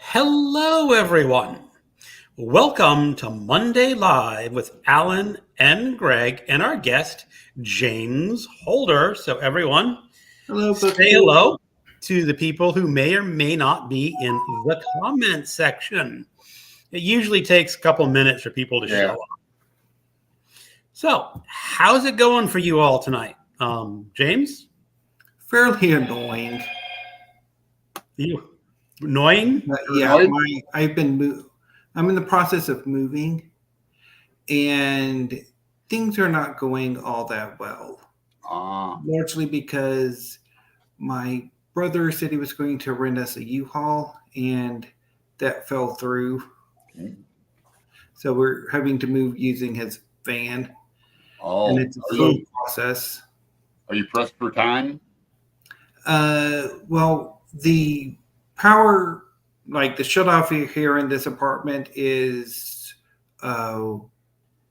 Hello, everyone. Welcome to Monday Live with Alan and Greg and our guest, James Holder. So, everyone, Hello, say hello to the people who may or may not be in the comment section. It usually takes a couple minutes for people to show up. So, how's it going for you all tonight? James? Fairly annoying. You annoying? I'm in the process of moving, and things are not going all that well. Largely because my brother said he was going to rent us a U-Haul, and that fell through. Okay. So we're having to move using his van. Oh, and it's a slow process. Are you pressed for time? Well, the power, like the shutoff here in this apartment, is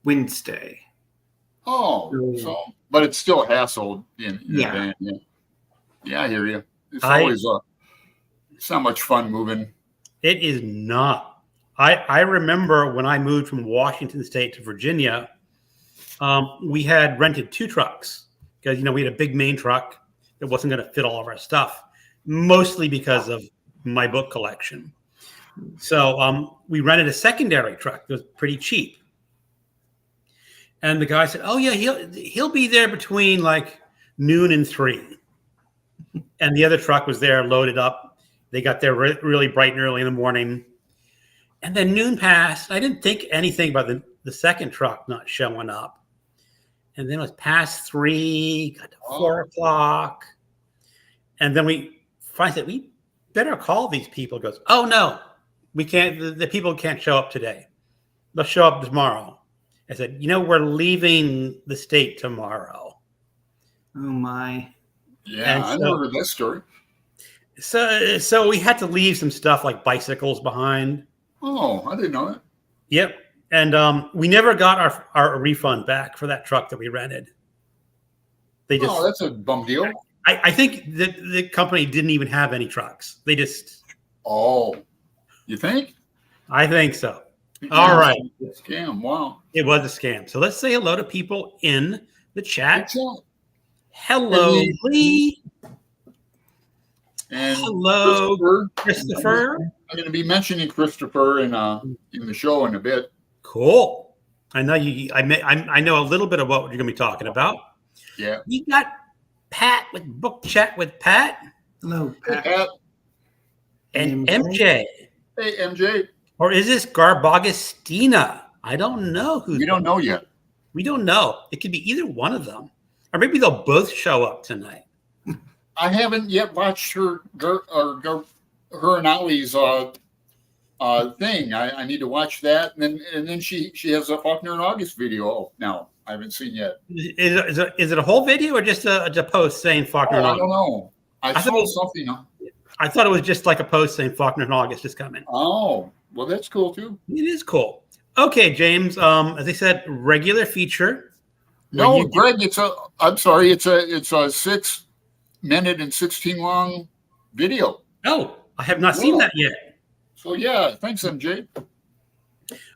Wednesday. But it's still a hassle in the van. Yeah, I hear you. It's not much fun moving. It is not. I remember when I moved from Washington State to Virginia, we had rented 2 trucks because, we had a big main truck that wasn't going to fit all of our stuff, mostly because of my book collection. So we rented a secondary truck that was pretty cheap. And the guy said, "Oh yeah, he'll be there between like noon and 3." And the other truck was there loaded up. They got there really bright and early in the morning. And then noon passed. I didn't think anything about the second truck not showing up. And then it was past 3, got to 4 o'clock. And then we finally said, we better call these people. He goes, "Oh no, we can't. The people can't show up today. They'll show up tomorrow." I said, "We're leaving the state tomorrow." Oh my. Yeah, I never heard that story. So we had to leave some stuff like bicycles behind. Oh, I didn't know that. Yep. And we never got our refund back for that truck that we rented. That's a bum deal. I think the company didn't even have any trucks. They just. Oh, you think? I think so. All right. Scam. Wow. It was a scam. So let's say hello to people in the chat. Hello, Lee. And hello, Christopher. I'm going to be mentioning Christopher in the show in a bit. Cool. I know you. I know a little bit of what you're going to be talking about. Yeah. You got Pat with Book Chat with Pat. Hello, Pat. Hey, Pat. And MJ. Hey, MJ. Or is this Garbagustina? I don't know who. We don't know yet. We don't know. It could be either one of them. Or maybe they'll both show up tonight. I haven't yet watched her and Ollie's thing. I need to watch that, and then she has a Faulkner and August video now. I haven't seen yet. Is it a whole video or just a post saying Faulkner and August? I don't know. I saw something. I thought it was just like a post saying Faulkner and August is coming. Oh, well, that's cool too. It is cool. Okay, James. As I said, regular feature. No, Greg. It's a 6-minute and 16 long video. Oh, I have not seen that yet. So yeah, thanks, MJ.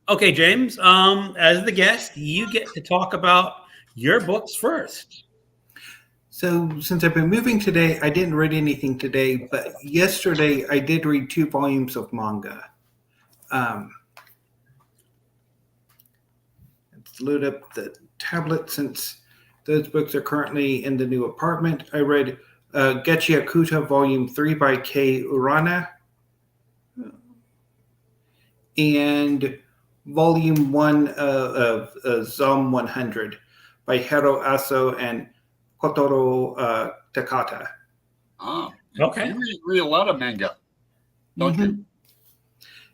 Okay, James. As the guest, you get to talk about your books first. So since I've been moving today, I didn't read anything today, but yesterday I did read 2 volumes of manga. Let's load up the tablet since those books are currently in the new apartment. I read Gechi Akuta Volume 3 by Kei Urana and Volume 1 of Zom 100 by Hiro Aso and Kotaro Takata. Okay. You read a lot of manga, don't you?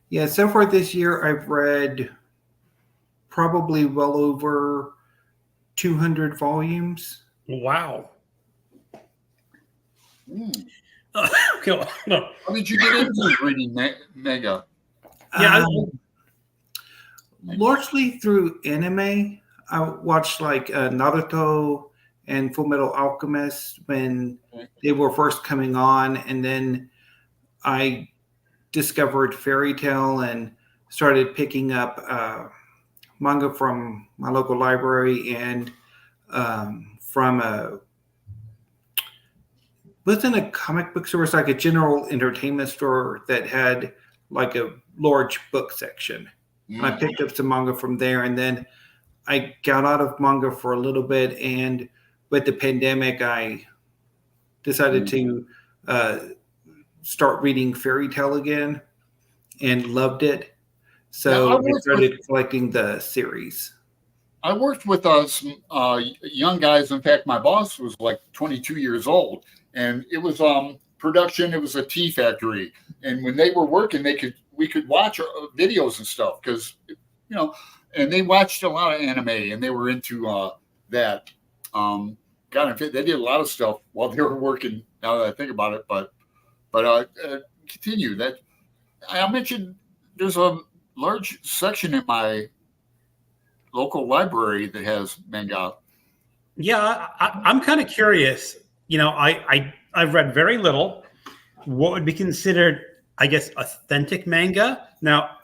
Yeah, so far this year I've read probably well over 200 volumes. Wow. How did you get into reading manga? Yeah, largely through anime. I watched like Naruto and Fullmetal Alchemist when they were first coming on, and then I discovered Fairy Tale and started picking up manga from my local library and from wasn't a comic book store, it was like a general entertainment store that had like a large book section. And I picked up some manga from there, and then I got out of manga for a little bit, and with the pandemic I decided to start reading Fairy Tale again and loved it. So I started collecting the series. I worked with some young guys. In fact, my boss was like 22 years old, and it was production. It was a tea factory, and when they were working, we could watch videos and stuff because and they watched a lot of anime, and they were into that. They did a lot of stuff while they were working. Now that I think about it, but continue that. I mentioned there's a large section in my local library that has manga. Yeah, I'm kind of curious. I've read very little. What would be considered, I guess, authentic manga? Now,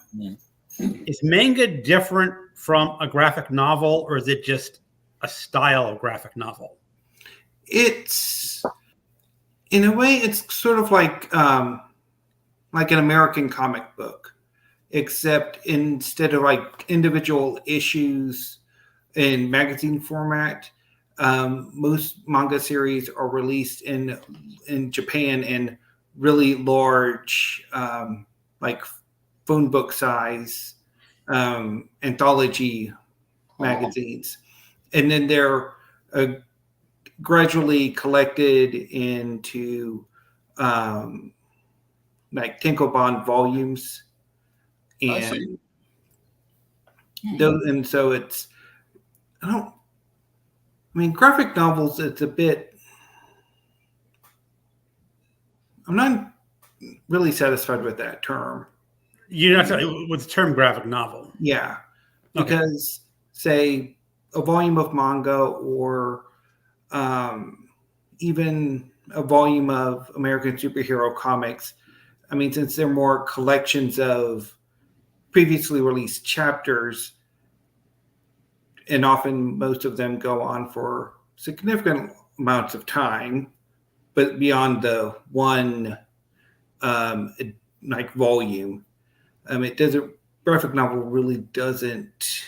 is manga different from a graphic novel, or is it just a style of graphic novel? It's, in a way, it's sort of like an American comic book, except instead of like individual issues in magazine format, most manga series are released in Japan in really large, like phone book size anthology magazines, and then they're gradually collected into like tankobon volumes, and and so it's graphic novels, it's a bit, I'm not really satisfied with that term. You're not with the term graphic novel? Yeah, because say a volume of manga or even a volume of American superhero comics, since they're more collections of previously released chapters, and often most of them go on for significant amounts of time, but beyond the one like volume, graphic novel really doesn't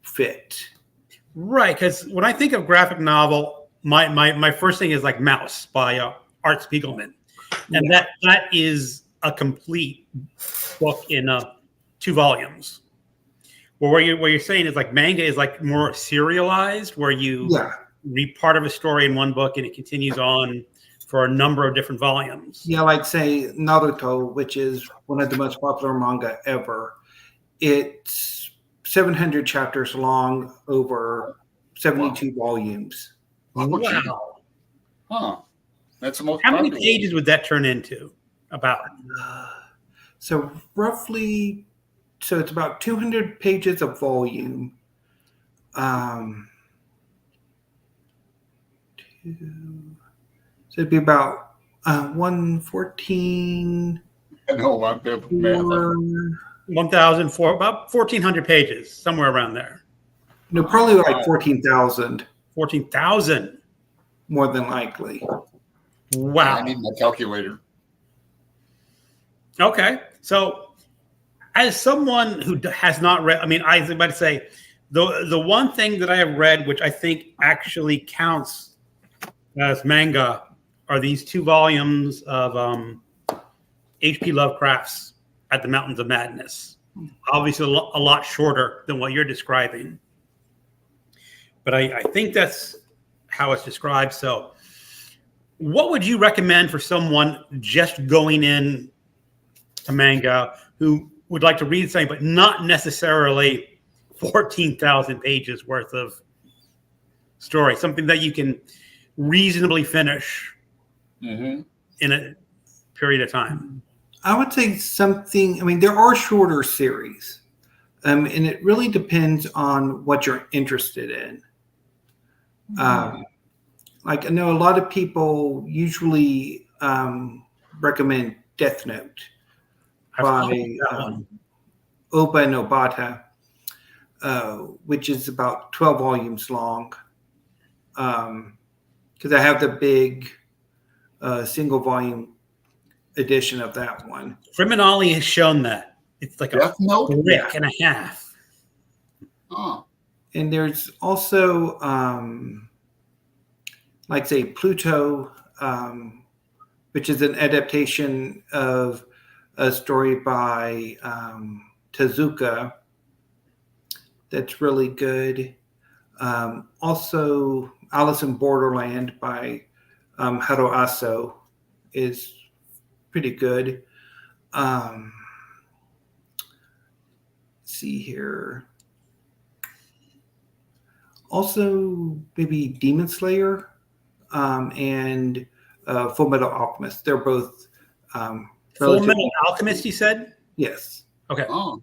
fit. Right, because when I think of graphic novel, my first thing is like Mouse by Art Spiegelman, and that is a complete book in 2 volumes. Well, what you're saying is like manga is like more serialized, where you read part of a story in one book and it continues on for a number of different volumes. Yeah, like say Naruto, which is one of the most popular manga ever. It's 700 chapters long over 72 volumes. Wow. Huh. That's the most How popular. many pages would that turn into? About? So roughly, it's about 200 pages a volume. So it'd be about 114. I know, I'm bad with math. 1,004, about 1,400 pages, somewhere around there. No, probably like 14,000. 14,000. More than likely. Wow. I need my calculator. Okay. So as someone who has not read, I was about to say, the one thing that I have read, which I think actually counts as manga, are these 2 volumes of H.P. Lovecraft's At the Mountains of Madness. Obviously a lot shorter than what you're describing. But I think that's how it's described. So what would you recommend for someone just going in to manga who would like to read something, but not necessarily 14,000 pages worth of story, something that you can reasonably finish in a period of time? I would say something, there are shorter series, and it really depends on what you're interested in. Like I know a lot of people usually recommend Death Note, by Oba Nobata, which is about 12 volumes long. Because I have the big single volume edition of that one. Criminali has shown that. It's like Death Note? brick and a half. Oh. And there's also, like, say, Pluto, which is an adaptation of a story by Tezuka that's really good. Also, Alice in Borderland by Haro Aso is pretty good. See here. Also, maybe Demon Slayer and Full Metal Alchemist. They're both Full Metal Alchemist, you said? Yes. Okay. Oh.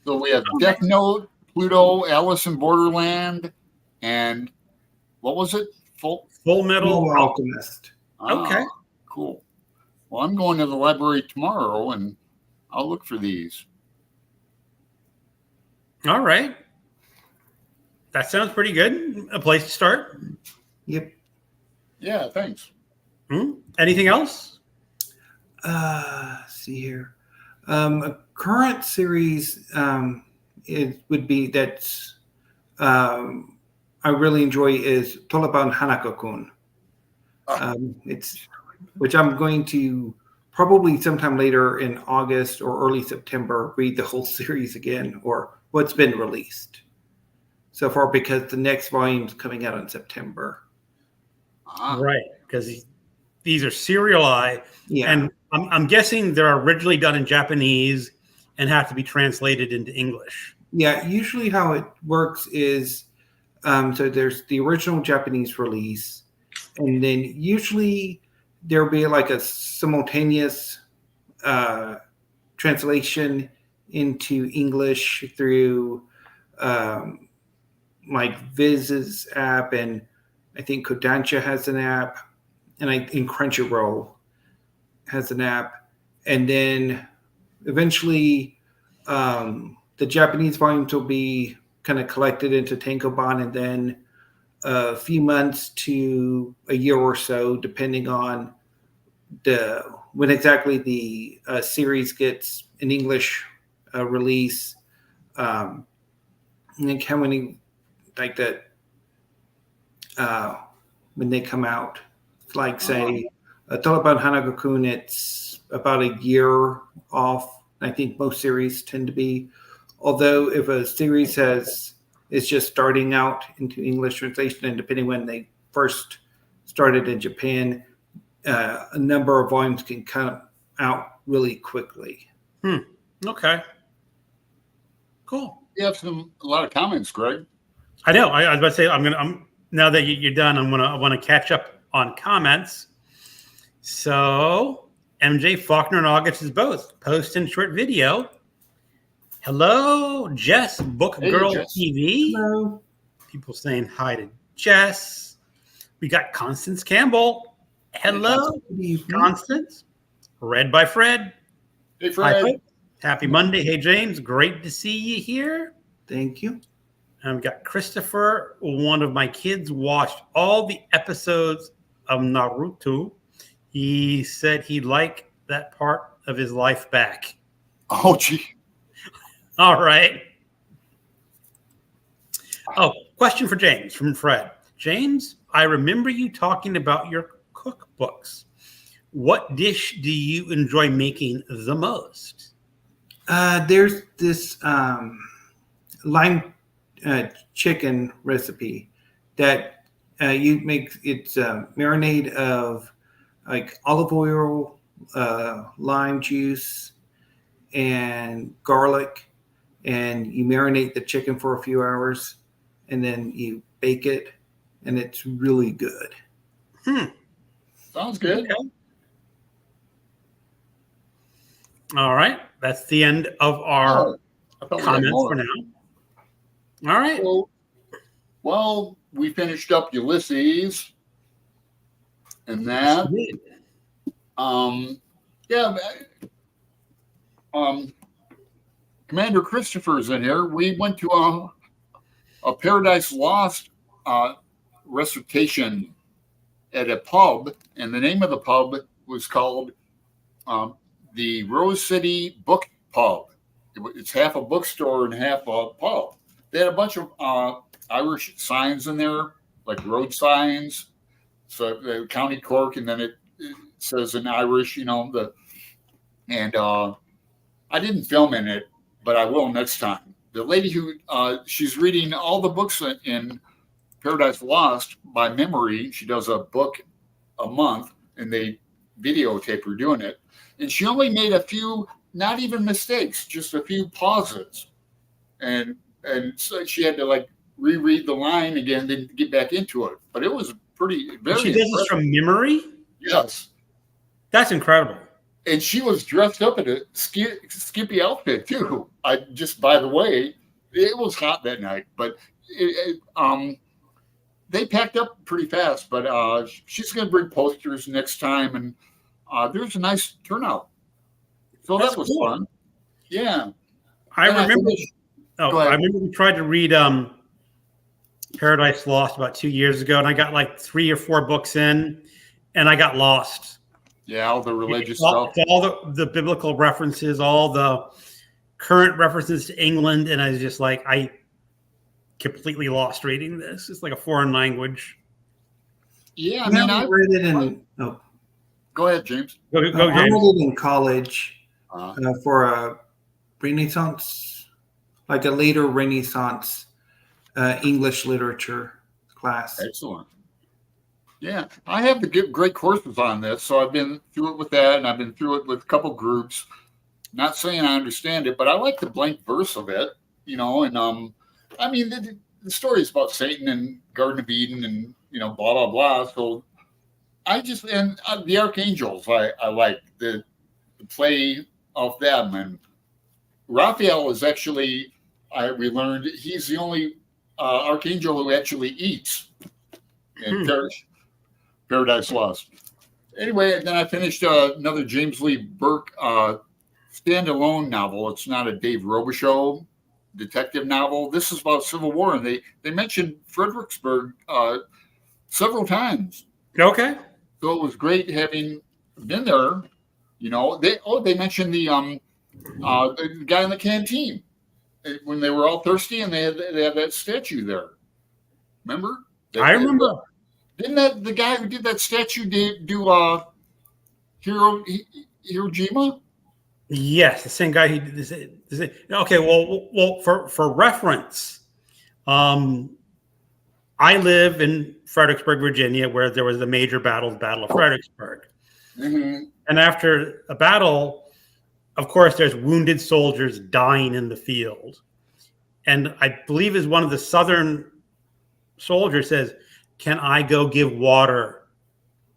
So we have Death Note, Pluto, Alice in Borderland, and what was it? Full Metal Alchemist. Okay. Cool. Well, I'm going to the library tomorrow, and I'll look for these. All right. That sounds pretty good. A place to start. Yep. Yeah, thanks. Anything else? See here. A current series it would be that I really enjoy is Toliban Hanako-kun. It's which I'm going to probably sometime later in August or early September read the whole series again, or what's been released so far, because the next volume's coming out in September. Right, because these are serialized, and I'm guessing they're originally done in Japanese and have to be translated into English. Yeah, usually how it works is so there's the original Japanese release, and then usually there'll be like a simultaneous translation into English through like Viz's app, and I think Kodansha has an app, and I think Crunchyroll has an app, and then eventually the Japanese volumes will be kind of collected into Tankobon, and then a few months to a year or so, depending on when exactly the series gets an English release, and how many like that when they come out. Like say Taliban Hanako-kun, it's about a year off. I think most series tend to be. Although if a series is just starting out into English translation, and depending when they first started in Japan, a number of volumes can come out really quickly. Okay. Cool. You have a lot of comments, Greg. I know. I was about to say I'm now that you're done, I want to catch up on comments. So MJ Faulkner and August is both posting short video. Hello, Jess, Book Girl Jess. TV. Hello. People saying hi to Jess. We got Constance Campbell. Hello, Constance. Read by Fred. Hey, Fred. Hi, happy Monday. Hey, James. Great to see you here. Thank you. And we've got Christopher. One of my kids watched all the episodes of Naruto. He said he'd like that part of his life back. Oh, gee. All right. Oh, question for James from Fred. James, I remember you talking about your cookbooks. What dish do you enjoy making the most? There's this lime chicken recipe that you make. It's a marinade of like olive oil, lime juice, and garlic, and you marinate the chicken for a few hours, and then you bake it, and it's really good. Sounds good. Okay. All right. That's the end of our comments for now. All right. Well, we finished up Ulysses and that. Yeah, Commander Christopher's in here. We went to a Paradise Lost recitation at a pub, and the name of the pub was called the Rose City Book Pub. It's half a bookstore and half a pub. They had a bunch of Irish signs in there, like road signs. So the County Cork, and then it says in Irish, and I didn't film in it, but I will next time. The lady who she's reading all the books in Paradise Lost by memory. She does a book a month, and they videotape her doing it. And she only made a few, not even mistakes, just a few pauses. And so she had to like reread the line again, then get back into it. But it was very She does this from memory? Yes. That's incredible. And she was dressed up in a skimpy outfit too. By the way, it was hot that night, but they packed up pretty fast. But she's going to bring posters next time, and there's a nice turnout. So that was cool. Fun. Yeah, I remember we tried to read Paradise Lost about 2 years ago, and I got like 3 or 4 books in, and I got lost. Yeah, all the religious stuff. All the biblical references, all the current references to England, and I was just like, I completely lost reading this. It's like a foreign language. Yeah, I mean, I read it in. Oh. Go ahead, James. Go, James. I read it in college for a Renaissance, like a later Renaissance English literature class. Excellent. Yeah, I have to get great courses on this, so I've been through it with that, and I've been through it with a couple groups. Not saying I understand it, but I like the blank verse of it, and I mean, the story is about Satan and Garden of Eden and, blah, blah, blah. So the archangels, I like the play of them. And Raphael is actually, we learned, he's the only archangel who actually eats in Paradise Lost. Anyway, then I finished another James Lee Burke standalone novel. It's not a Dave Robichaux detective novel. This is about Civil War, and they mentioned Fredericksburg several times. Okay. So it was great having been there. They mentioned the guy in the canteen when they were all thirsty, and they had that statue there. Remember? I remember. Didn't the guy who did that statue do Hiroshima? Yes, the same guy who did this. Okay, well, for reference, I live in Fredericksburg, Virginia, where there was the major battle, the Battle of Fredericksburg. Mm-hmm. And after a battle, of course, there's wounded soldiers dying in the field. And I believe as one of the Southern soldiers says, "Can I go give water?"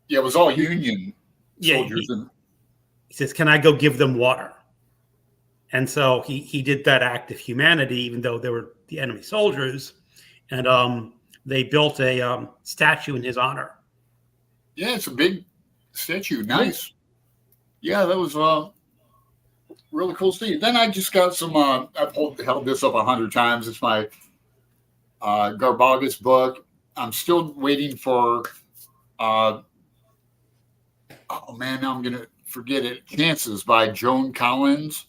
Yeah, it was all Union soldiers. He says, "Can I go give them water?" And so he did that act of humanity, even though they were the enemy soldiers. And they built a statue in his honor. Yeah, it's a big statue. Nice. Yeah, that was really cool to see. Then I just got some, I've held this up 100 times. It's my Garbagis book. I'm still waiting for, now I'm going to forget it. Chances by Joan Collins.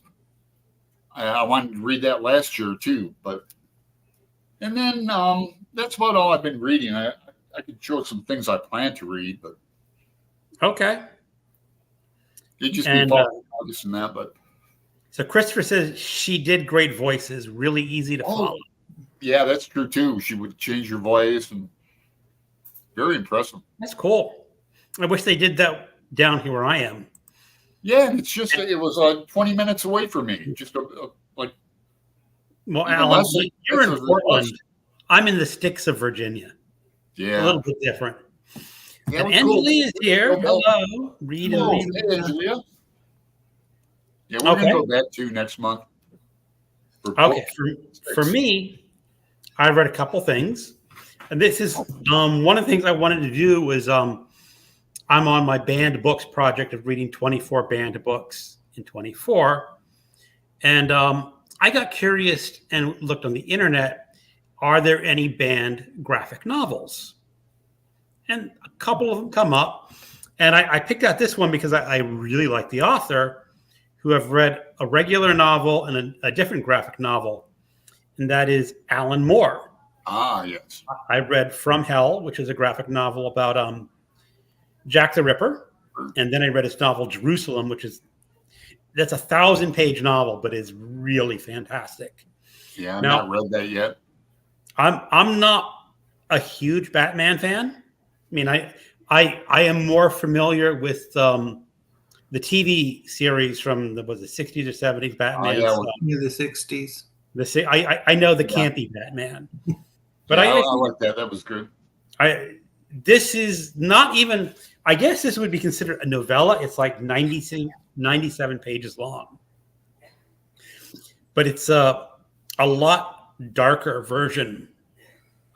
I wanted to read that last year too, and then that's about all I've been reading. I could show some things I plan to read, but okay. It just be August and that, but so Christopher says she did great voices, really easy to follow. Yeah, that's true too. She would change her voice, and very impressive. That's cool. I wish they did that down here where I am. Yeah, it's just it was 20 minutes away from me. Just like. Well, Alan, you're in Portland. I'm in the sticks of Virginia. Yeah, a little bit different. And Angelia is here. Hello, read and read. Hey, Angelia. Yeah, we're gonna go back to next month. For me, I read a couple things, and this is one of the things I wanted to do was I'm on my banned books project of reading 24 banned books in 24. And I got curious and looked on the internet. Are there any banned graphic novels? And a couple of them come up. And I picked out this one because I really like the author, who have read a regular novel and a different graphic novel. And that is Alan Moore. Ah, yes. I read From Hell, which is a graphic novel about Jack the Ripper. And then I read his novel Jerusalem, that's a 1,000-page novel, but is really fantastic. Yeah, I've not read that yet. I'm not a huge Batman fan. I mean, I am more familiar with the TV series from the 60s or 70s Batman. The 60s. I know the campy Batman, but I like that. That was good. This is not even. I guess this would be considered a novella. It's like 97 pages long, but it's a lot darker version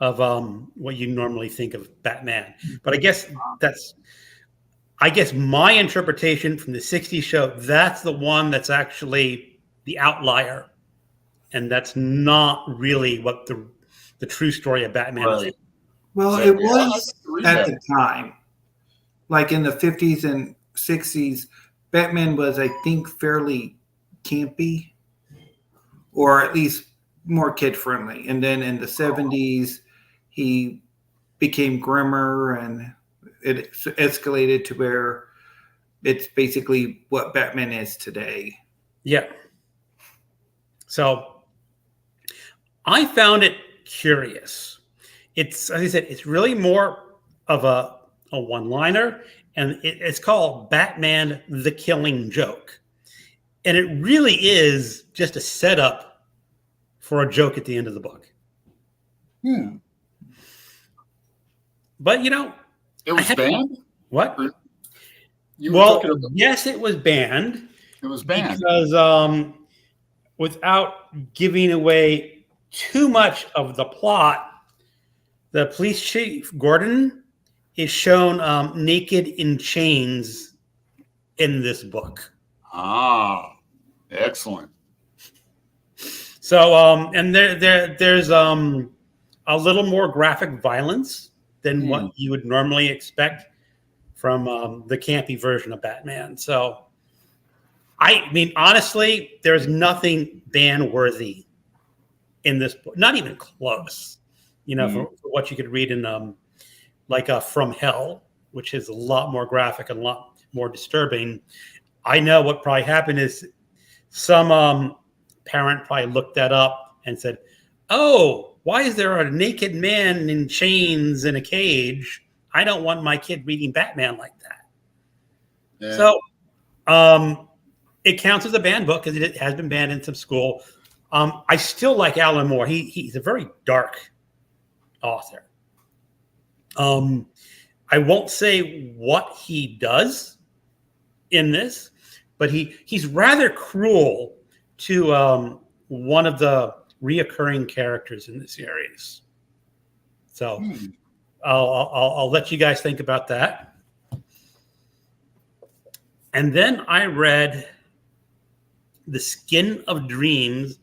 of what you normally think of Batman. But I guess my interpretation from the 60s show, that's the one that's actually the outlier. And that's not really what the true story of Batman is. Well, it was at the time. Like in the 50s and 60s, Batman was, I think, fairly campy, or at least more kid-friendly. And then in the 70s, he became grimmer, and it escalated to where it's basically what Batman is today. Yeah. So I found it curious. It's, as I said, it's really more of a one-liner, and it's called Batman the Killing Joke. And it really is just a setup for a joke at the end of the book. But, it was banned? What? Well, yes, it was banned. It was banned. Because without giving away too much of the plot, the police chief, Gordon, is shown naked in chains in this book. Ah, excellent. So, and there's a little more graphic violence than what you would normally expect from the campy version of Batman. So, I mean, honestly, there's nothing ban-worthy in this book, not even close. For what you could read in From Hell, which is a lot more graphic and a lot more disturbing. I know what probably happened is some parent probably looked that up and said, "Oh, why is there a naked man in chains in a cage? I don't want my kid reading Batman like that." Yeah. So it counts as a banned book because it has been banned in some school. I still like Alan Moore. He's a very dark author. I won't say what he does in this, but he's rather cruel to one of the reoccurring characters in the series. So I'll let you guys think about that. And then I read The Skin of Dreams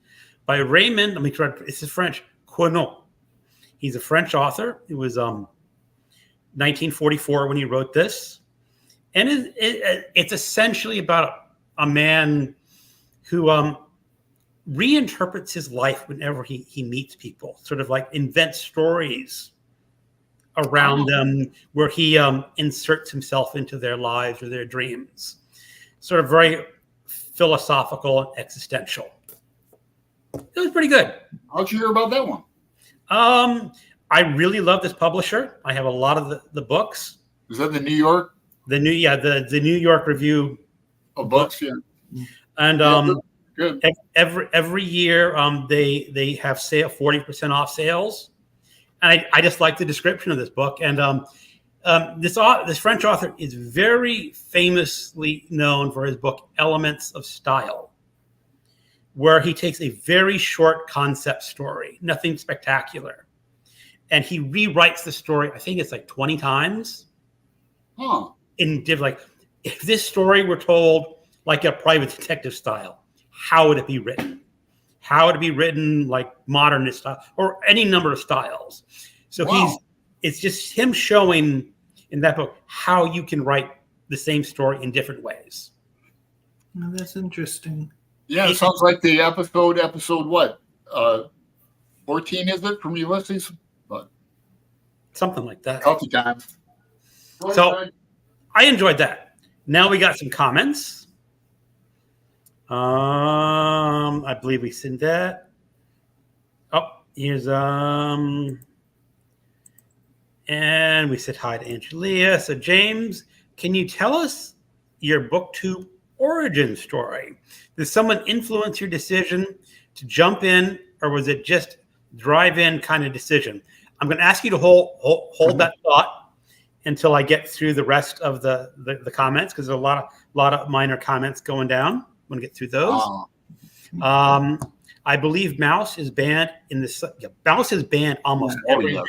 by Raymond, let me try, this is French, Queneau. He's a French author. It was 1944 when he wrote this. And it's essentially about a man who reinterprets his life whenever he meets people, sort of like invents stories around them where he inserts himself into their lives or their dreams. Sort of very philosophical and existential. It was pretty good. How'd you hear about that one? I really love this publisher. I have a lot of the books. Is that the New York? The New York Review of books, yeah. And good. Every year they have 40% off sales. And I just like the description of this book. And this French author is very famously known for his book Elements of Style, where he takes a very short concept story, nothing spectacular, and he rewrites the story. I think it's like 20 times. In like, if this story were told like a private detective style, how would it be written? How would it be written like modernist style or any number of styles? So it's just him showing in that book how you can write the same story in different ways. Oh, that's interesting. Yeah, it sounds like the episode what? 14 is it from Ulysses? But something like that. Coffee time. So I enjoyed that. Now we got some comments. I believe we sent that. Oh, here's and we said hi to Angelia. So James, can you tell us your BookTube origin story? Did someone influence your decision to jump in, or was it just drive-in kind of decision? I'm going to ask you to hold that thought until I get through the rest of the comments, because there's a lot of minor comments going down. I'm going to get through those. I believe Mouse is banned in this. Yeah, Mouse is banned almost everywhere,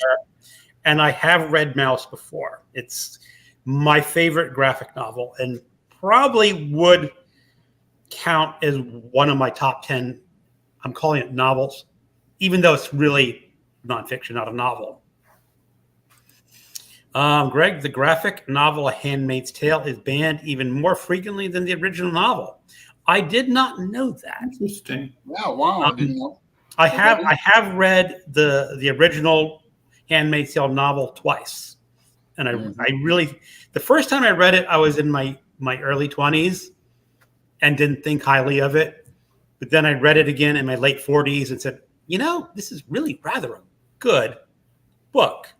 and I have read Mouse before. It's my favorite graphic novel, and probably would count as one of my top 10. I'm calling it novels, even though it's really nonfiction, not a novel. Greg, the graphic novel A Handmaid's Tale is banned even more frequently than the original novel. I did not know that. Interesting. Yeah, wow, I didn't know. I have read the original Handmaid's Tale novel twice, and I really, the first time I read it, I was in my early 20s and didn't think highly of it. But then I read it again in my late 40s and said, this is really rather a good book.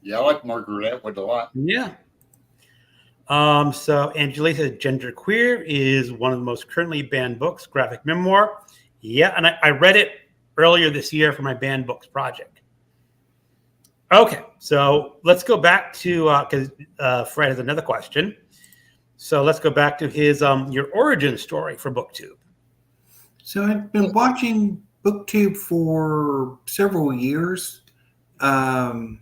Yeah, I like Margaret Atwood a lot. Yeah. So Angelique says Genderqueer is one of the most currently banned books, graphic memoir. Yeah, and I read it earlier this year for my banned books project. Okay, so let's go back to because Fred has another question. So let's go back to his your origin story for BookTube. So I've been watching BookTube for several years, and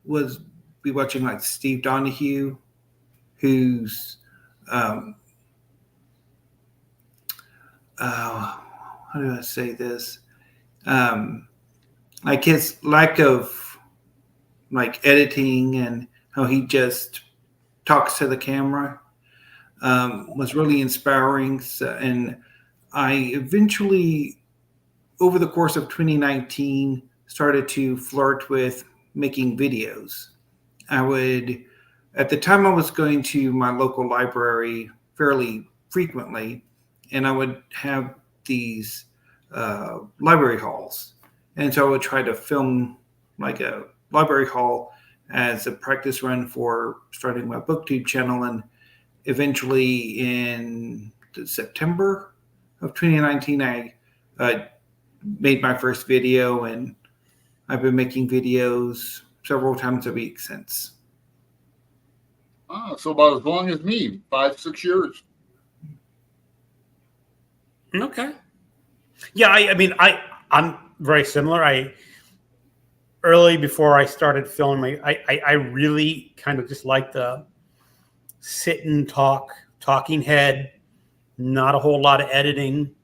was be watching like Steve Donahue, who's how do I say this? Like his lack of like editing and how he just talks to the camera was really inspiring. So, and I eventually, over the course of 2019, started to flirt with making videos. At the time I was going to my local library fairly frequently, and I would have these library hauls. And so I would try to film like a library haul as a practice run for starting my BookTube channel. And eventually in September of 2019, I made my first video, and I've been making videos several times a week since. So about as long as me, 5-6 years. Okay. Yeah, I mean, I'm very similar. Early before I started filming, I really kind of just like the sit and talking head, not a whole lot of editing.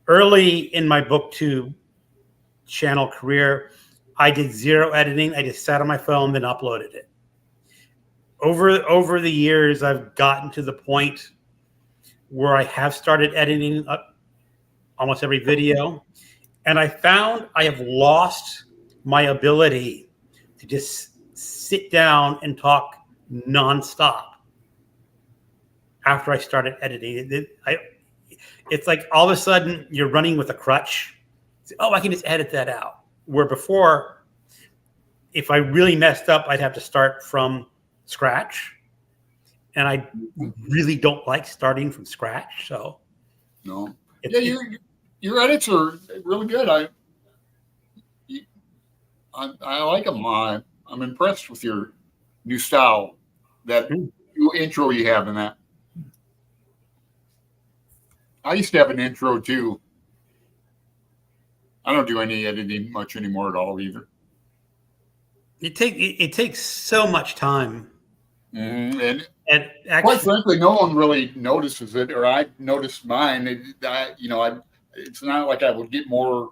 Early in my BookTube channel career, I did zero editing. I just sat on my phone, then uploaded it. Over the years, I've gotten to the point where I have started editing almost every video, and I found I have lost my ability to just sit down and talk nonstop after I started editing. It's like all of a sudden you're running with a crutch. Oh, I can just edit that out. Where before, if I really messed up, I'd have to start from scratch. And I really don't like starting from scratch. So, no. Yeah, your edits are really good. I like them. I'm impressed with your new style, that new intro you have in that. I used to have an intro too. I don't do any editing much anymore at all either. It takes so much time And And quite actually, frankly, no one really notices it, or I noticed mine. It's not like I would get more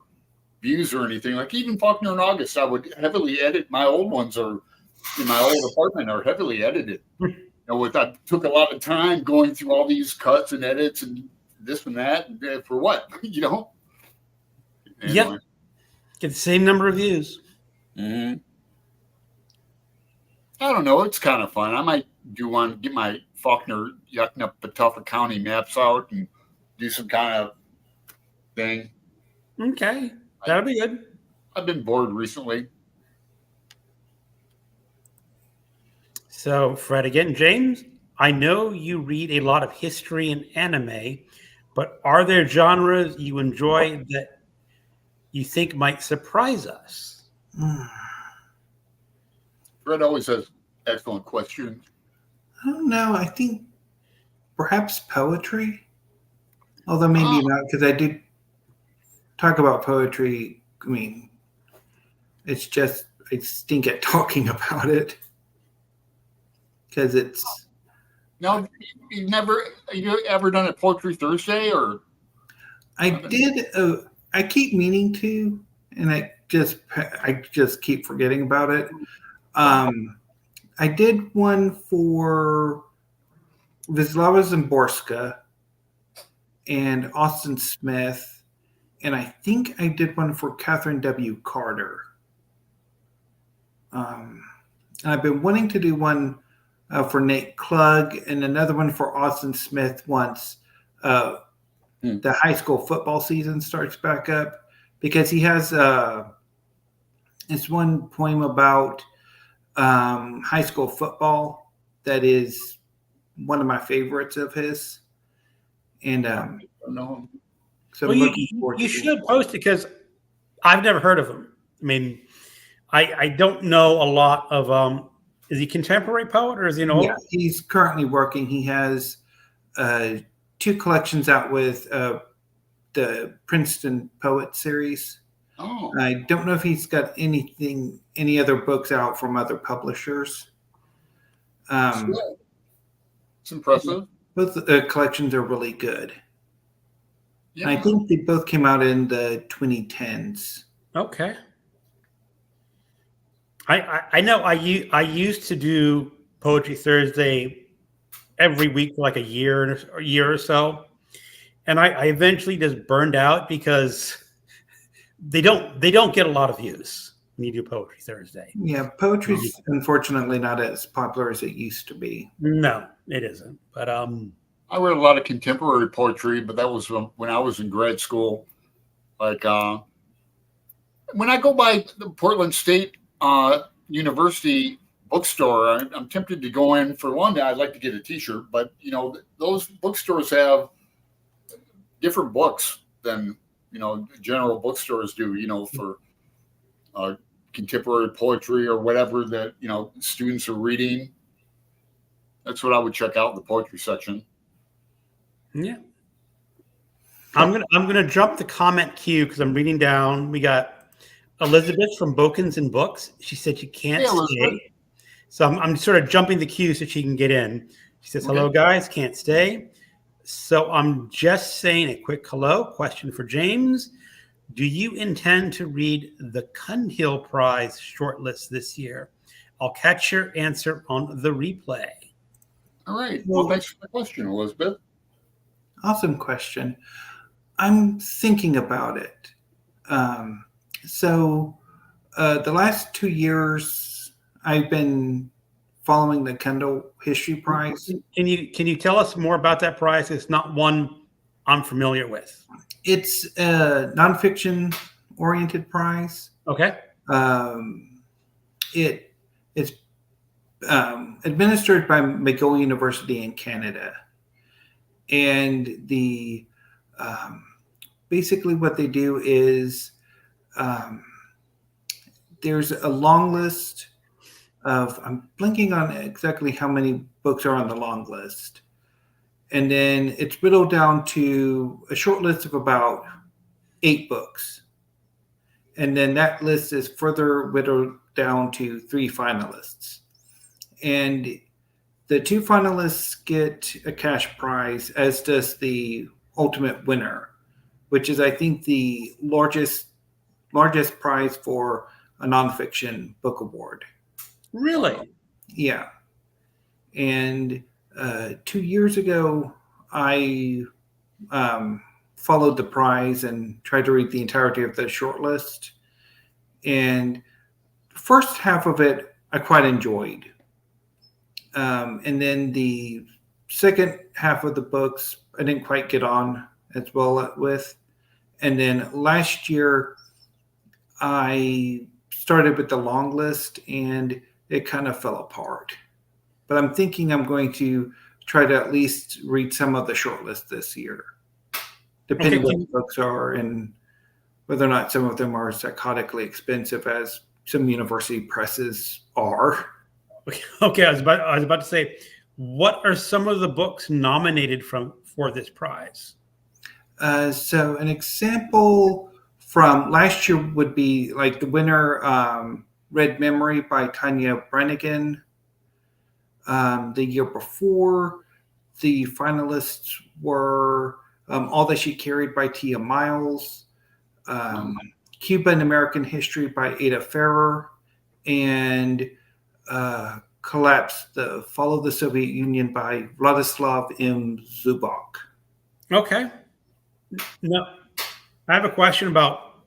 views or anything. Like even Faulkner and August, I would heavily edit. My old ones are in my old apartment are heavily edited. I took a lot of time going through all these cuts and edits and this and that for what, Anyway. Yep. Get the same number of views. I don't know. It's kind of fun. I might want to get my Faulkner yucking up Patufa County maps out and do some kind of thing. Okay. That'll be good. I've been bored recently. So, Fred again, James, I know you read a lot of history and anime, but are there genres you enjoy that you think might surprise us? Fred always has excellent questions. I don't know. I think perhaps poetry, although maybe not, because I do talk about poetry. I mean, it's just I stink at talking about it because it's. No, you ever done a Poetry Thursday or? I did. I keep meaning to, and I just keep forgetting about it. I did one for Wisława Szymborska and Austin Smith, and I think I did one for Catherine W. Carter. And I've been wanting to do one for Nate Klug and another one for Austin Smith once the high school football season starts back up, because he has this one poem about high school football that is one of my favorites of his. And so well, you should post it because I've never heard of him. I mean, I don't know a lot of is he contemporary poet or is he an old? Yeah, he's currently working. He has 2 collections out with the Princeton Poet Series. Oh. I don't know if he's got any other books out from other publishers. It's impressive. Both collections are really good. Yeah. I think they both came out in the 2010s. Okay. I know I used to do Poetry Thursday every week for like a year or so, and I eventually just burned out because they don't get a lot of views when you do Poetry Thursday. Yeah, poetry's unfortunately not as popular as it used to be. No, it isn't. But I read a lot of contemporary poetry, but that was when I was in grad school. Like when I go by the Portland State University bookstore, I'm tempted to go in. For one, I'd like to get a T-shirt, but those bookstores have different books than general bookstores do. For contemporary poetry or whatever that students are reading. That's what I would check out in the poetry section. Yeah, I'm gonna jump the comment queue because I'm reading down. We got Elizabeth from Bokens and Books. She said she can't stay, so I'm sort of jumping the queue so she can get in. She says, "Hello, guys, can't stay." So I'm just saying a quick hello. Question for James: do you intend to read the Cunhill Prize shortlist this year? I'll catch your answer on the replay. All right. Well, thanks for the question, Elizabeth. Awesome question. I'm thinking about it. So the last 2 years, I've been following the Kendall History Prize. Can you tell us more about that prize? It's not one I'm familiar with. It's a nonfiction oriented prize. Okay. It's administered by McGill University in Canada. And the basically what they do is there's a long list of, I'm blanking on exactly how many books are on the long list. And then it's whittled down to a short list of about 8 books. And then that list is further whittled down to 3 finalists. And the 2 finalists get a cash prize, as does the ultimate winner, which is, I think, the largest prize for a nonfiction book award. Really? Yeah. And 2 years ago, I followed the prize and tried to read the entirety of the shortlist. And the first half of it, I quite enjoyed. And then the second half of the books, I didn't quite get on as well with. And then last year, I started with the long list and it kind of fell apart. But I'm thinking I'm going to try to at least read some of the short list this year, depending what the books are and whether or not some of them are psychotically expensive, as some university presses are. Okay, I was about to say, what are some of the books nominated for this prize? So an example from last year would be like the winner, Red Memory by Tanya Brannigan. The year before, the finalists were All That She Carried by Tia Miles, Cuba and American History by Ada Ferrer, and Collapse, The Fall of the Soviet Union by Vladislav M. Zubok. Okay. Now, I have a question about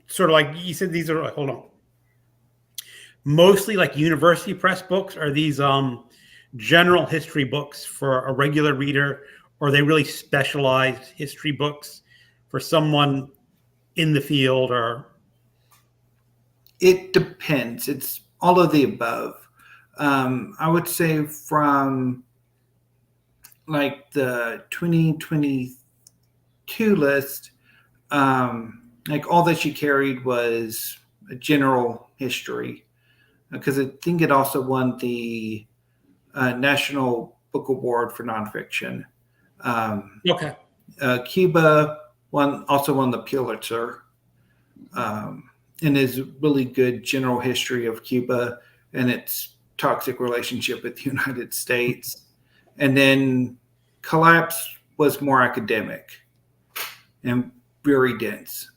sort of like you said, these are, hold on. Mostly like university press books. Are these general history books for a regular reader, or are they really specialized history books for someone in the field? Or it depends. It's all of the above. I would say from like the 2022 list, like All That She Carried was a general history, because I think it also won the National Book Award for nonfiction. okay. Cuba also won the Pulitzer, and is really good general history of Cuba and its toxic relationship with the United States. And then Collapse was more academic and very dense,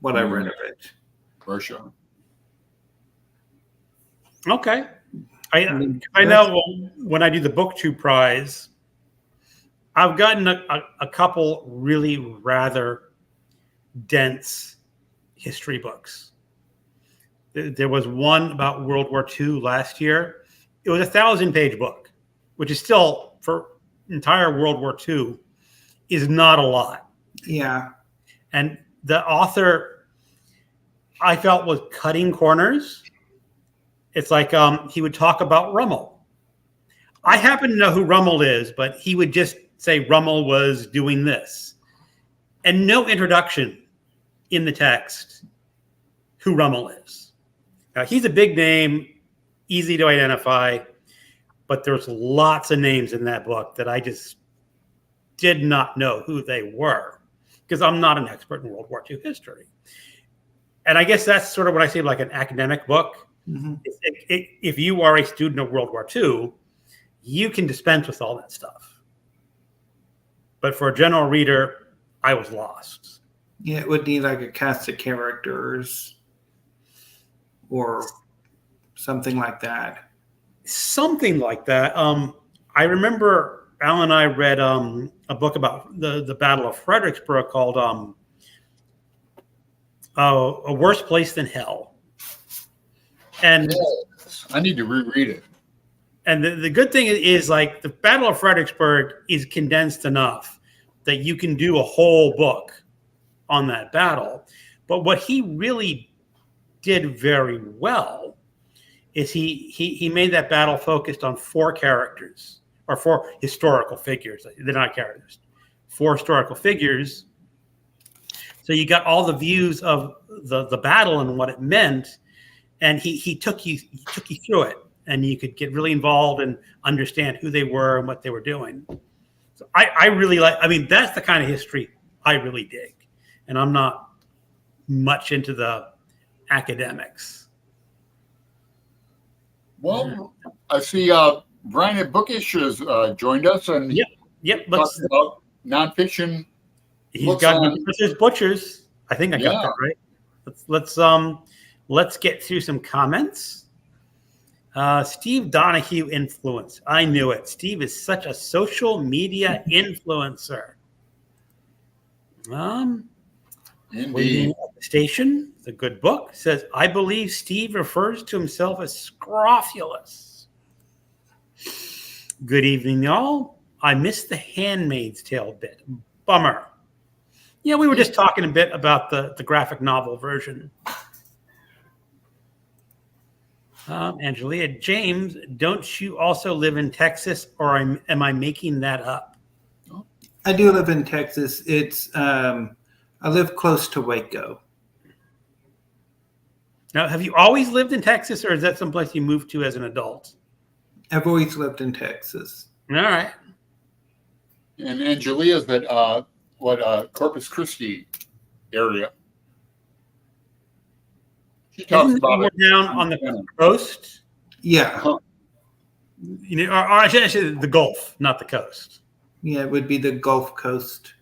what I read of it. For sure. Okay. I know when I do the BookTube prize, I've gotten a couple really rather dense history books. There was one about World War II last year. It was a 1,000-page book, which is still, for entire World War II, is not a lot. Yeah. And the author, I felt, was cutting corners. It's like he would talk about Rommel. I happen to know who Rommel is, but he would just say Rommel was doing this. And no introduction in the text who Rommel is. Now, he's a big name, easy to identify, but there's lots of names in that book that I just did not know who they were, because I'm not an expert in World War II history. And I guess that's sort of what I say, like an academic book. Mm-hmm. If you are a student of World War II, you can dispense with all that stuff. But for a general reader, I was lost. Yeah, it would need like a cast of characters or something like that. Something like that. I remember Al and I read a book about the Battle of Fredericksburg called A Worse Place Than Hell. And yes, I need to reread it. And the good thing is, like, the Battle of Fredericksburg is condensed enough that you can do a whole book on that battle. But what he really did very well is he made that battle focused on 4 characters, or 4 historical figures. They're not characters, 4 historical figures. So you got all the views of the battle and what it meant, and he took you through it, and you could get really involved and understand who they were and what they were doing. So I really like. I mean, that's the kind of history I really dig, and I'm not much into the academics. Well, I see Brian at Bookish has joined us and Yep. talking about nonfiction. He's got Versus Butchers. I think I got that right. Let's get through some comments. Steve Donahue influence. I knew it. Steve is such a social media influencer. Waiting at the Station, the good book, says, I believe Steve refers to himself as scrofulous. Good evening, y'all. I missed the Handmaid's Tale bit. Bummer. Yeah, we were just talking a bit about the graphic novel version. Angelia, James, don't you also live in Texas, or am I making that up? I do live in Texas. It's I live close to Waco. Now, have you always lived in Texas, or is that someplace you moved to as an adult? I've always lived in Texas. All right. And Angelia's at Corpus Christi area. She talks about it down on the coast. Yeah. You know, or I should say the Gulf, not the coast. Yeah, it would be the Gulf Coast.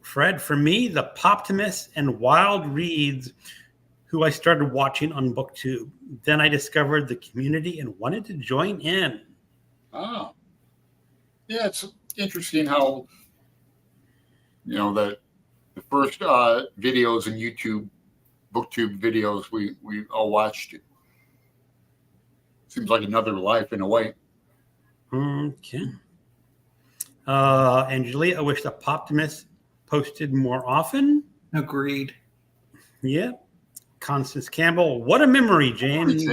Fred, for me, the Poptimus and Wild Reads, who I started watching on BookTube. Then I discovered the community and wanted to join in. Oh. Yeah, it's interesting how, the first videos in YouTube, BookTube videos we all watched. Seems like another life in a way. Okay. Angelia, I wish the Poptimus posted more often. Agreed. Yeah. Constance Campbell, what a memory, James.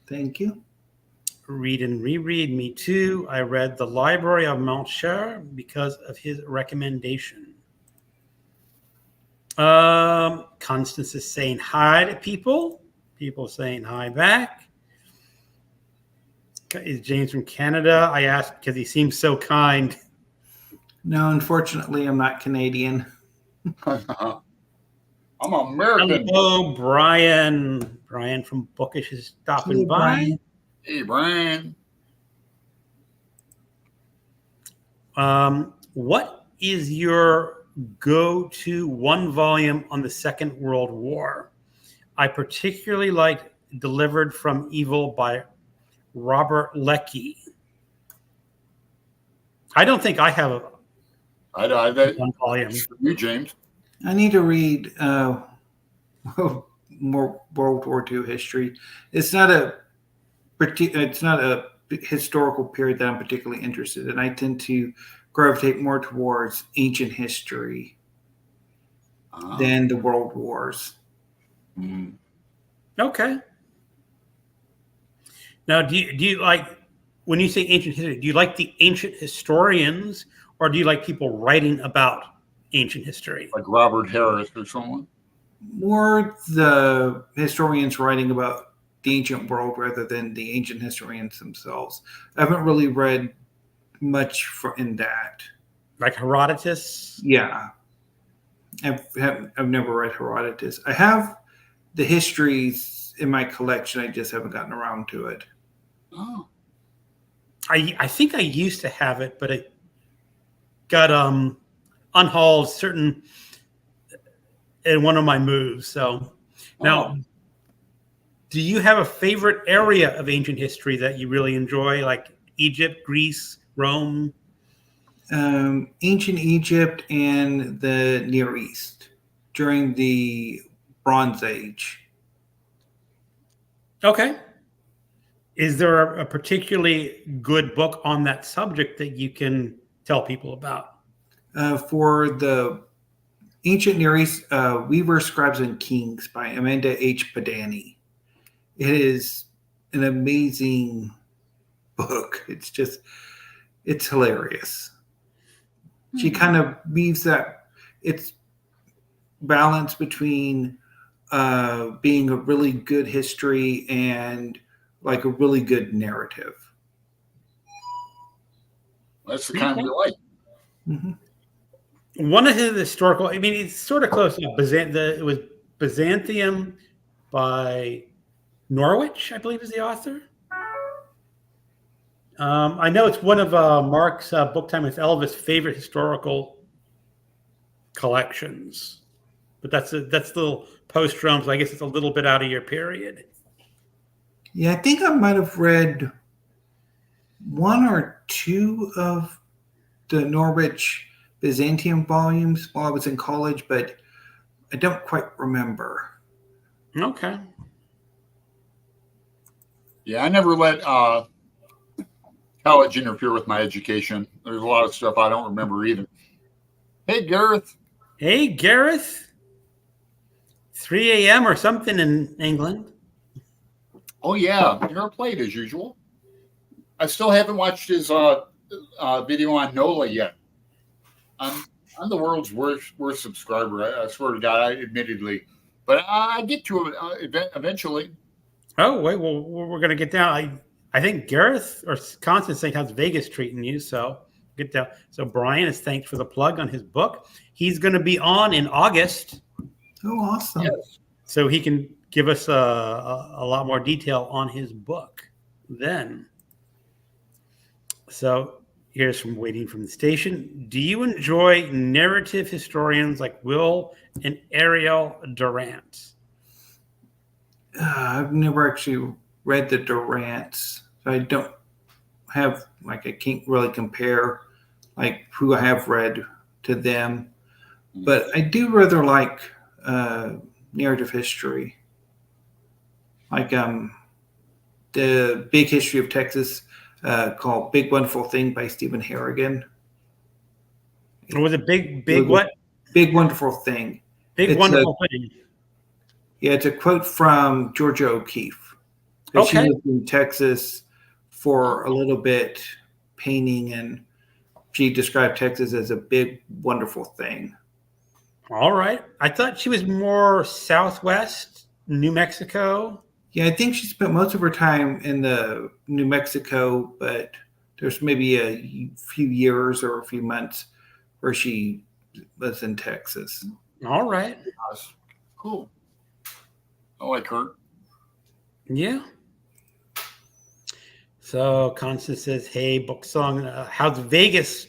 Thank you. Read and reread, me too. I read The Library of Mount Cher because of his recommendation. Constance is saying hi to people. People saying hi back. Is James from Canada? I asked because he seems so kind. No, unfortunately, I'm not Canadian. I'm American. Hello, Brian. Brian from Bookish is stopping by. Brian. Hey, Brian. What is your go-to one volume on the Second World War? I particularly like Delivered from Evil by Robert Leckie. I don't think I have one volume. You, James. I need to read more World War II history. It's not a historical period that I'm particularly interested in. I tend to gravitate more towards ancient history than the world wars. Mm. Okay. Now, do you like, when you say ancient history, do you like the ancient historians, or do you like people writing about ancient history? Like Robert Harris or someone? More the historians writing about the ancient world rather than the ancient historians themselves. I haven't really read much in that. Like Herodotus? Yeah. I've never read Herodotus. I have the histories in my collection. I just haven't gotten around to it. Oh. I think I used to have it, but it got unhauled in one of my moves. So now, do you have a favorite area of ancient history that you really enjoy, like Egypt, Greece, Rome? Ancient Egypt and the Near East during the Bronze Age. Okay. Is there a particularly good book on that subject that you can tell people about? For the Ancient Near East, Weaver, Scribes, and Kings by Amanda H. Padani. It is an amazing book. It's hilarious. She kind of weaves it's balance between being a really good history and like a really good narrative. That's the kind we like. Mm-hmm. One of his historical, I mean, it's sort of close. It was Byzantium, by Norwich, I believe is the author. I know it's one of Mark's Book Time with Elvis favorite historical collections, but that's the little post-Rome, so I guess it's a little bit out of your period. Yeah, I think I might have read one or two of the Norwich Byzantium volumes while I was in college, but I don't quite remember. Okay. Yeah, I never let college interfere with my education. There's a lot of stuff I don't remember either. Hey, Gareth. Hey, Gareth. 3 a.m. or something in England. Oh, yeah. You're up late as usual. I still haven't watched his video on NOLA yet. I'm the world's worst subscriber. I swear to God, admittedly. But I get to it eventually. Oh, wait. Well, we're going to get down. I think Gareth or Constance think how's Vegas treating you. So get down. So Brian is thanked for the plug on his book. He's going to be on in August. Oh, awesome. Yes. So he can give us a lot more detail on his book then. So here's from Waiting from the Station. Do you enjoy narrative historians like Will and Ariel Durant? I've never actually read the Durants, so I don't have, like, I can't really compare, like, who I have read to them. But I do rather like narrative history. Like the Big History of Texas called Big Wonderful Thing by Stephen Harrigan. Or was it big what? Big Wonderful Thing. Big Wonderful Thing. Yeah, it's a quote from Georgia O'Keeffe. Okay. She lived in Texas for a little bit painting, and she described Texas as a big, wonderful thing. All right. I thought she was more Southwest, New Mexico. Yeah, I think she spent most of her time in the New Mexico, but there's maybe a few years or a few months where she was in Texas. All right. Cool. I like her. Yeah. So Constance says, hey, book song, how's Vegas?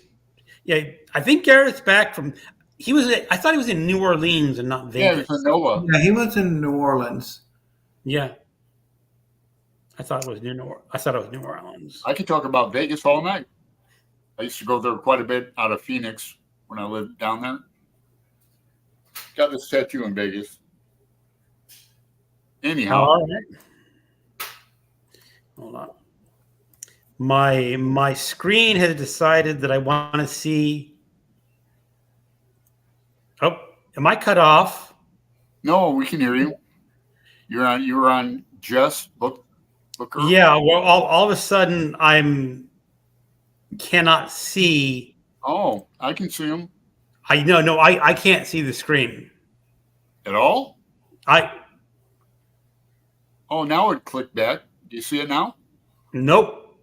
Yeah, I think Garrett's back from, I thought he was in New Orleans and not Yeah, Vegas. it's NOLA. Yeah, he was in New Orleans. Yeah. I thought it was New Orleans. I could talk about Vegas all night. I used to go there quite a bit out of Phoenix when I lived down there. Got this tattoo in Vegas. Anyhow. All right. Hold on. My screen has decided that I want to see. Oh, am I cut off? No, we can hear you. You were on Jess Booker. Yeah. Well, all of a sudden cannot see. Oh, I can see him. I can't see the screen At all? Oh, now it clicked back. Do you see it now? Nope.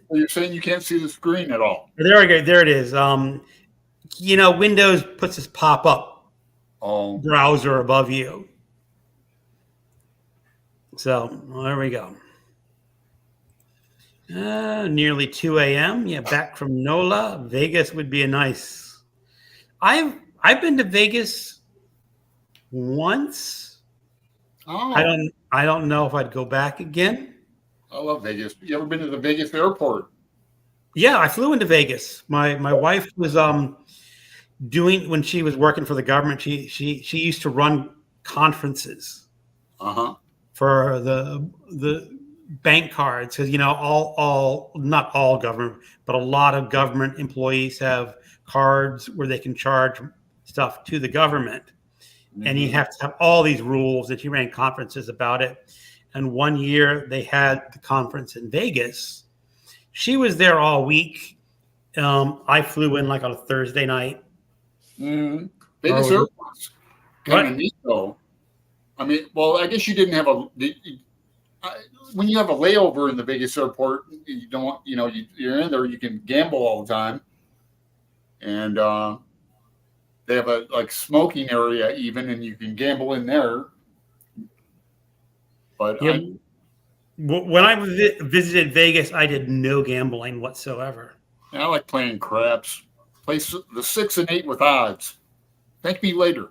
Well, you're saying you can't see the screen at all. There we go. There it is. Windows puts this pop-up browser above you. So there we go. Nearly 2 a.m. Yeah, back from NOLA. Vegas would be a nice. I've been to Vegas once. Oh, I don't know if I'd go back again. I love Vegas. You ever been to the Vegas airport? Yeah, I flew into Vegas. My wife was doing, when she was working for the government, she used to run conferences for the bank cards, because all not all government, but a lot of government employees have cards where they can charge stuff to the government. Mm-hmm. And you have to have all these rules that she ran conferences about it. And one year they had the conference in Vegas. She was there all week. I flew in like on a Thursday night. Mm-hmm. Vegas airport's kind of neat, though. I mean, well, I guess you didn't have when you have a layover in the Vegas airport, you don't, you're in there, you can gamble all the time. And they have a smoking area even, and you can gamble in there. But Yeah. When I visited Vegas, I did no gambling whatsoever. I like playing craps. Play the 6 and 8 with odds. Thank me later.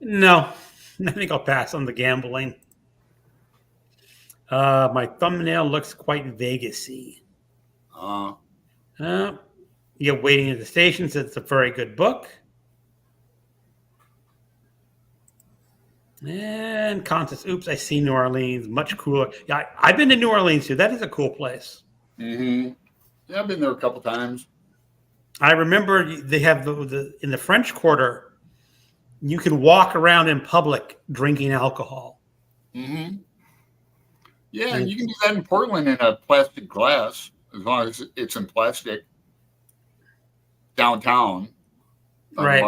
No, I think I'll pass on the gambling. My thumbnail looks quite Vegas-y. You're waiting at the station, so it's a very good book. And contest. Oops, I see New Orleans. Much cooler. Yeah, I've been to New Orleans too. That is a cool place. Mm-hmm. Yeah, I've been there a couple times. I remember they have in the French Quarter, you can walk around in public drinking alcohol. Mm-hmm. Yeah, you can do that in Portland in a plastic glass, as long as it's in plastic. Downtown. Right.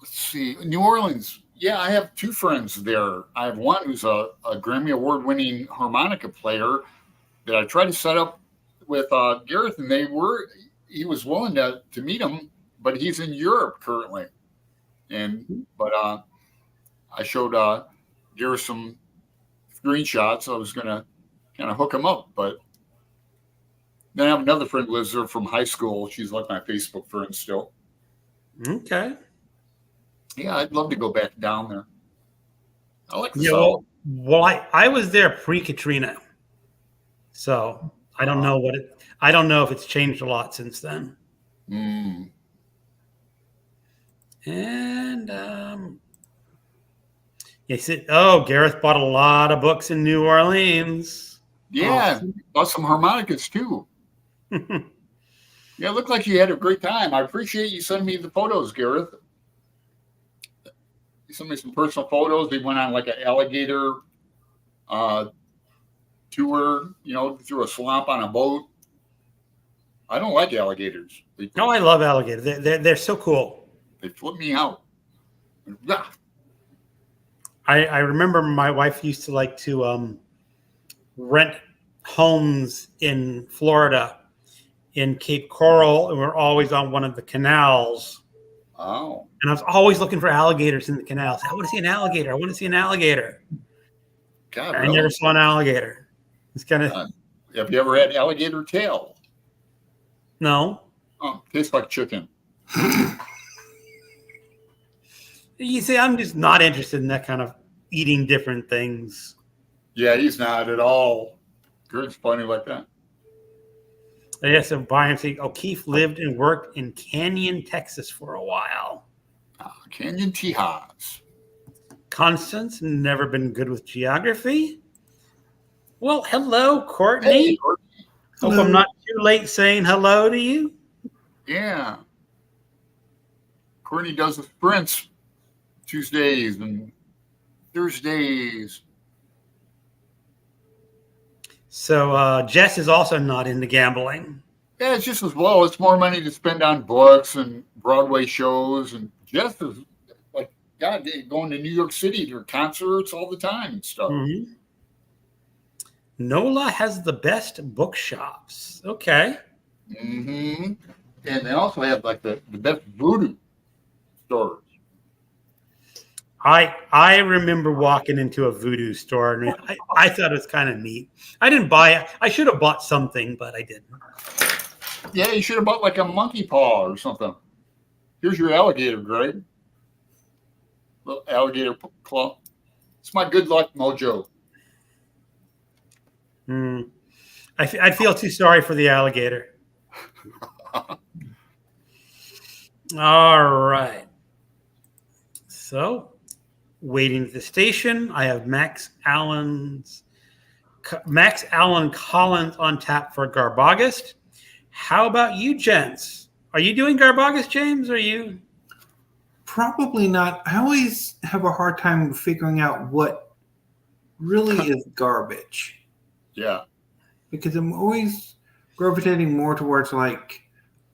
Let's see. New Orleans. Yeah, I have 2 friends there. I have one who's a Grammy Award-winning harmonica player that I tried to set up with Gareth, and he was willing to meet him, but he's in Europe currently. But I showed Gareth some screenshots. I was gonna kind of hook him up, but then I have another friend who lives there from high school. She's like my Facebook friend still. Okay. Yeah, I'd love to go back down there. I like the Yeah, South. well, I was there pre-Katrina, so I don't know I don't know if it's changed a lot since then. And Gareth bought a lot of books in New Orleans. Yeah, bought some harmonicas too. Yeah, it looked like you had a great time. I appreciate you sending me the photos, Gareth. You sent me some personal photos. They went on like an alligator tour, through a swamp on a boat. I don't like alligators. No, I love alligators. They're so cool. They flip me out. Yeah. I remember my wife used to like to rent homes in Florida, in Cape Coral, and we're always on one of the canals. Oh. And I was always looking for alligators in the canals. I want to see an alligator. I want to see an alligator. God, I never saw an alligator. It's kind of. Have you ever had alligator tail? No. Oh, tastes like chicken. You see, I'm just not interested in that kind of eating different things. Yeah, he's not at all. Gert's funny like that. Yes, so Brian saying O'Keefe lived and worked in Canyon, Texas for a while. Canyon, Tejas. Constance, never been good with geography. Well, hello, Courtney. Hey, Courtney. Hope I'm not too late saying hello to you. Yeah. Courtney does the sprints Tuesdays and Thursdays. So Jess is also not into gambling. Yeah, it's just as well. It's more money to spend on books and Broadway shows. And Jess is like, God, going to New York City to concerts all the time and stuff. Mm-hmm. NOLA has the best bookshops. Okay. Mm-hmm. And they also have like the best voodoo stores. I remember walking into a voodoo store and I thought it was kind of neat. I didn't buy it. I should have bought something, but I didn't. Yeah, you should have bought like a monkey paw or something. Here's your alligator, Greg. Little alligator claw. It's my good luck mojo. I feel too sorry for the alligator. All right. So, waiting at the station, I have Max Allen Collins on tap for Garbogast. How about you, gents? Are you doing Garbogast, James? Or are you? Probably not. I always have a hard time figuring out what really is garbage. Yeah. Because I'm always gravitating more towards like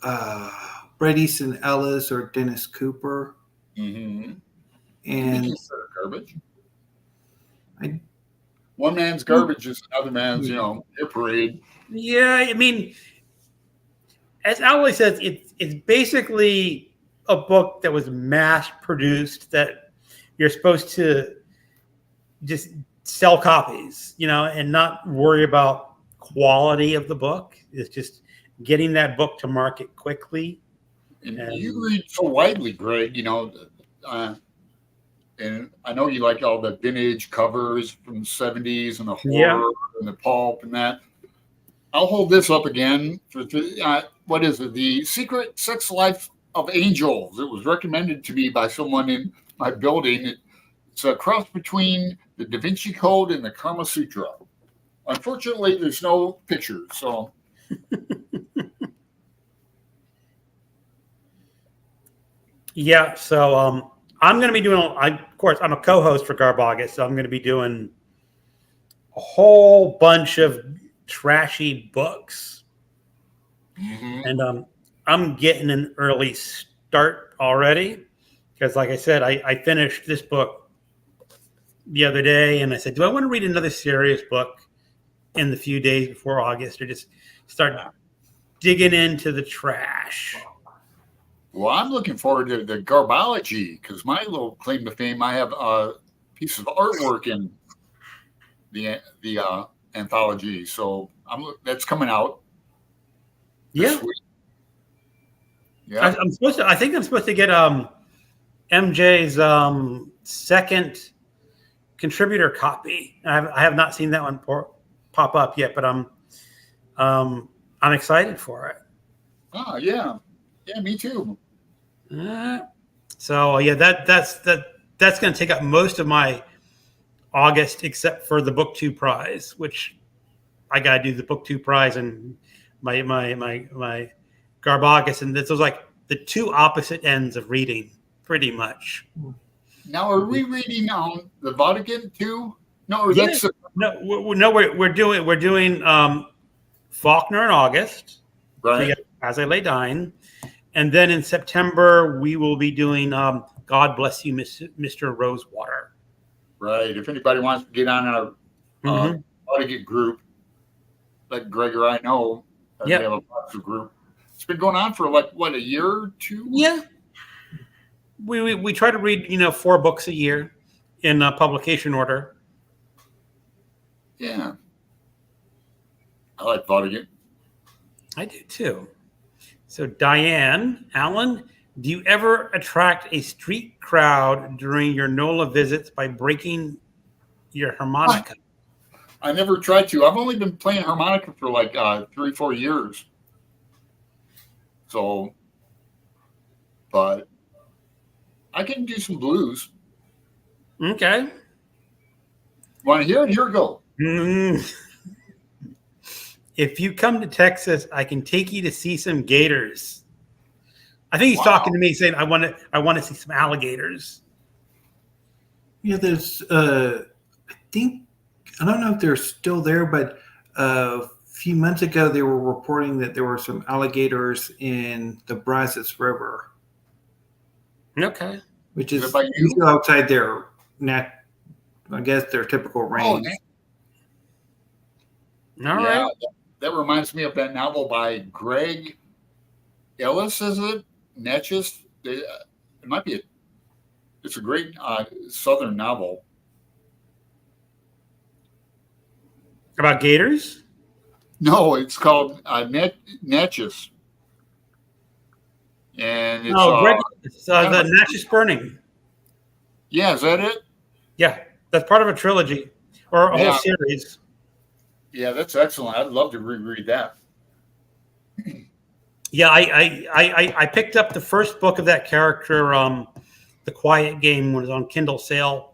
Bret Easton Ellis or Dennis Cooper. Mm-hmm. And garbage. One man's garbage is another man's, hit parade. Yeah, I mean, as Alloy says, it's basically a book that was mass produced that you're supposed to just sell copies, and not worry about quality of the book. It's just getting that book to market quickly. And you read so widely, Greg, and I know you like all the vintage covers from the 70s and the horror and the pulp and that. I'll hold this up again for what is it? The Secret Sex Life of Angels. It was recommended to me by someone in my building. It's a cross between the Da Vinci Code and the Kama Sutra. Unfortunately, there's no pictures, so. Yeah, so I'm going to be doing, of course, I'm a co-host for Garboggus, so I'm going to be doing a whole bunch of trashy books. Mm-hmm. And I'm getting an early start already because, like I said, I finished this book the other day, and I said, do I want to read another serious book in the few days before August, or just start digging into the trash? Well, I'm looking forward to the Garbology because my little claim to fame, I have a piece of artwork in the anthology, so that's coming out. Yeah, yeah. I think I'm supposed to get MJ's second contributor copy. I have not seen that one pop up yet, but I'm excited for it. Oh yeah, me too. So yeah, that's going to take up most of my August, except for the Book 2 prize, which I got to do the Book 2 prize and my Garboggus, and this was like the two opposite ends of reading, pretty much. Now, are we reading the Vatican too? No, that's we're doing Faulkner in August, right? As I Lay Dying. And then in September, we will be doing God Bless You, Mr. Rosewater. Right. If anybody wants to get on our Vatican group, let Greg or I know. We have a positive group. It's been going on for a year or two? Yeah. We try to read, 4 books a year in publication order. Yeah. I like Vatican. I do too. So, Diane, Alan, do you ever attract a street crowd during your NOLA visits by breaking your harmonica? I never tried to. I've only been playing harmonica for 3-4 years. So, but I can do some blues. Okay. Want to hear it? Here we go. If you come to Texas, I can take you to see some gators. I think he's talking to me, saying, "I want to see some alligators." Yeah, there's. I don't know if they're still there, but a few months ago they were reporting that there were some alligators in the Brazos River. Okay. Which is outside their I guess their typical range. All right. That reminds me of that novel by Greg Ellis, is it? Natchez? It might be it's a great Southern novel. About gators? No, it's called Natchez. And it's the Natchez Burning. Yeah, is that it? Yeah, that's part of a trilogy or a whole series. Yeah, that's excellent. I'd love to reread that. Yeah, I picked up the first book of that character, The Quiet Game, when it was on Kindle sale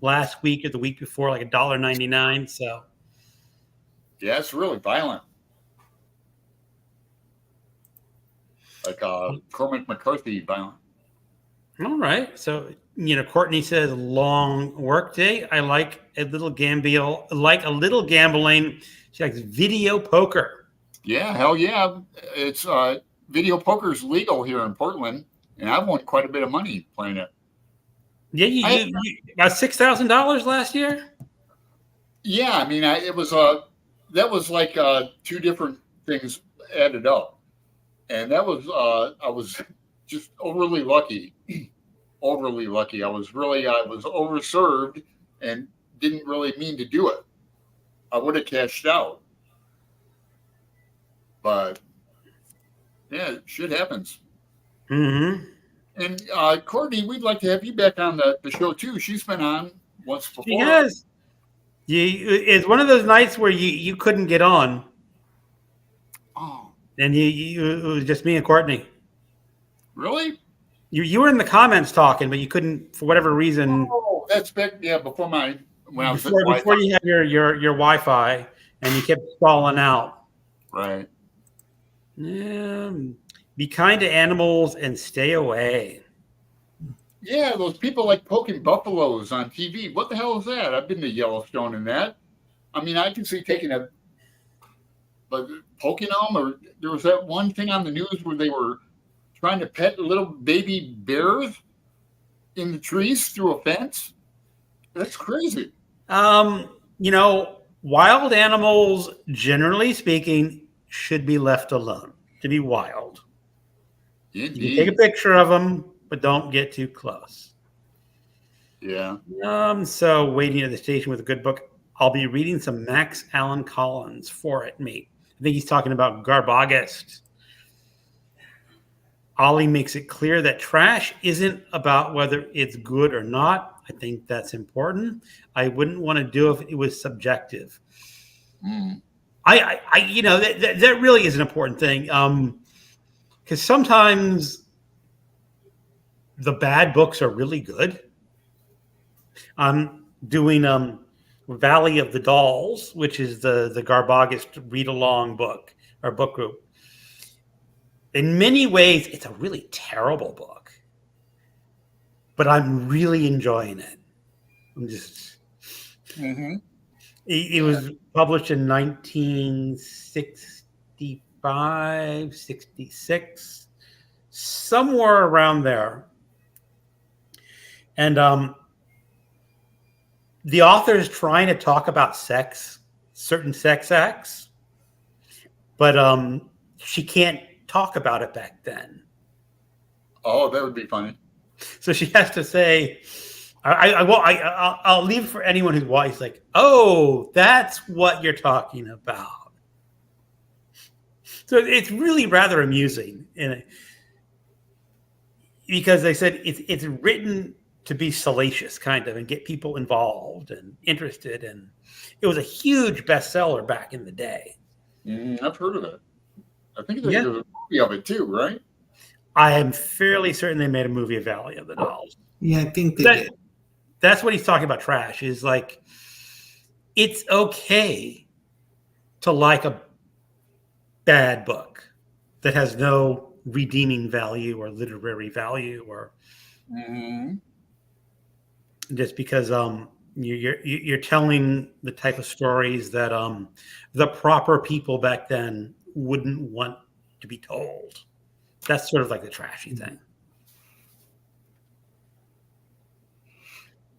last week or the week before, like $1.99. So yeah, it's really violent. Like Cormac McCarthy violent. All right. So, Courtney says long work day. I like a little gambling. She likes video poker. Yeah, hell yeah. It's video poker is legal here in Portland, and I've won quite a bit of money playing it. Yeah, you about $6,000 last year? Yeah, I mean, it was that was like 2 different things added up. And that was I was just overly lucky. Overly lucky. I was overserved and didn't really mean to do it. I would have cashed out. But yeah, shit happens. Mm-hmm. And Courtney, we'd like to have you back on the show too. She's been on once before. She has. It's one of those nights where you couldn't get on. Oh. And it was just me and Courtney. Really? You were in the comments talking, but you couldn't, for whatever reason. Oh, that's back, yeah, before I was before you had your Wi-Fi and you kept stalling out. Right. Yeah. Be kind to animals and stay away. Yeah, those people like poking buffaloes on TV. What the hell is that? I've been to Yellowstone and that. I mean, I can see but poking them, or there was that one thing on the news where they were trying to pet little baby bears in the trees through a fence. That's crazy. Wild animals, generally speaking, should be left alone to be wild. Indeed. You can take a picture of them, but don't get too close. Yeah. So waiting at the station with a good book. I'll be reading some Max Allan Collins for it, mate. I think he's talking about Garbogast. Ollie makes it clear that trash isn't about whether it's good or not. I think that's important. I wouldn't want to do it if it was subjective. Mm. That really is an important thing. Because sometimes the bad books are really good. I'm doing Valley of the Dolls, which is the Garbogast read-along book or book group. In many ways, it's a really terrible book, but I'm really enjoying it. I'm just. Mm-hmm. It was published in 1965, 66, somewhere around there. And the author is trying to talk about certain sex acts, but she can't talk about it back then. Oh, that would be funny. So she has to say, I'll leave it for anyone who's wise, like, oh, that's what you're talking about. So it's really rather amusing, because they said it's written to be salacious, kind of, and get people involved and interested. And it was a huge bestseller back in the day. I've heard of it. I think there's a movie of it too, right? I am fairly certain they made a movie of Valley of the Dolls. Yeah, I think they did. That's what he's talking about. Trash is like, it's okay to like a bad book that has no redeeming value or literary value, or just because you're telling the type of stories that the proper people back then wouldn't want to be told. That's sort of like the trashy thing.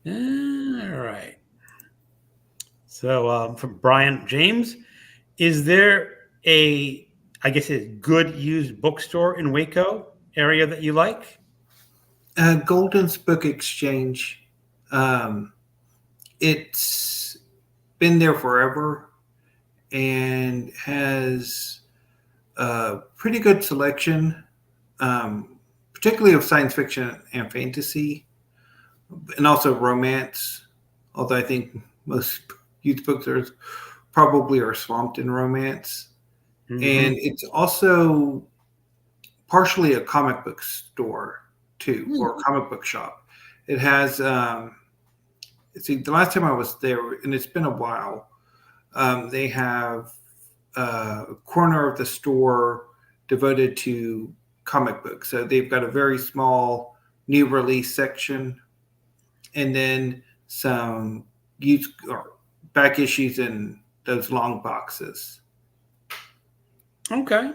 All right. So from Brian James, is there a good used bookstore in Waco area that you like? Golden's Book Exchange. It's been there forever and has a pretty good selection, particularly of science fiction and fantasy, and also romance. Although I think most youth bookstores probably are swamped in romance. Mm-hmm. And it's also partially a comic book store too, or a comic book shop. It has, the last time I was there, and it's been a while, they have a corner of the store devoted to comic books. So they've got a very small new release section, and then some used or back issues in those long boxes. Okay.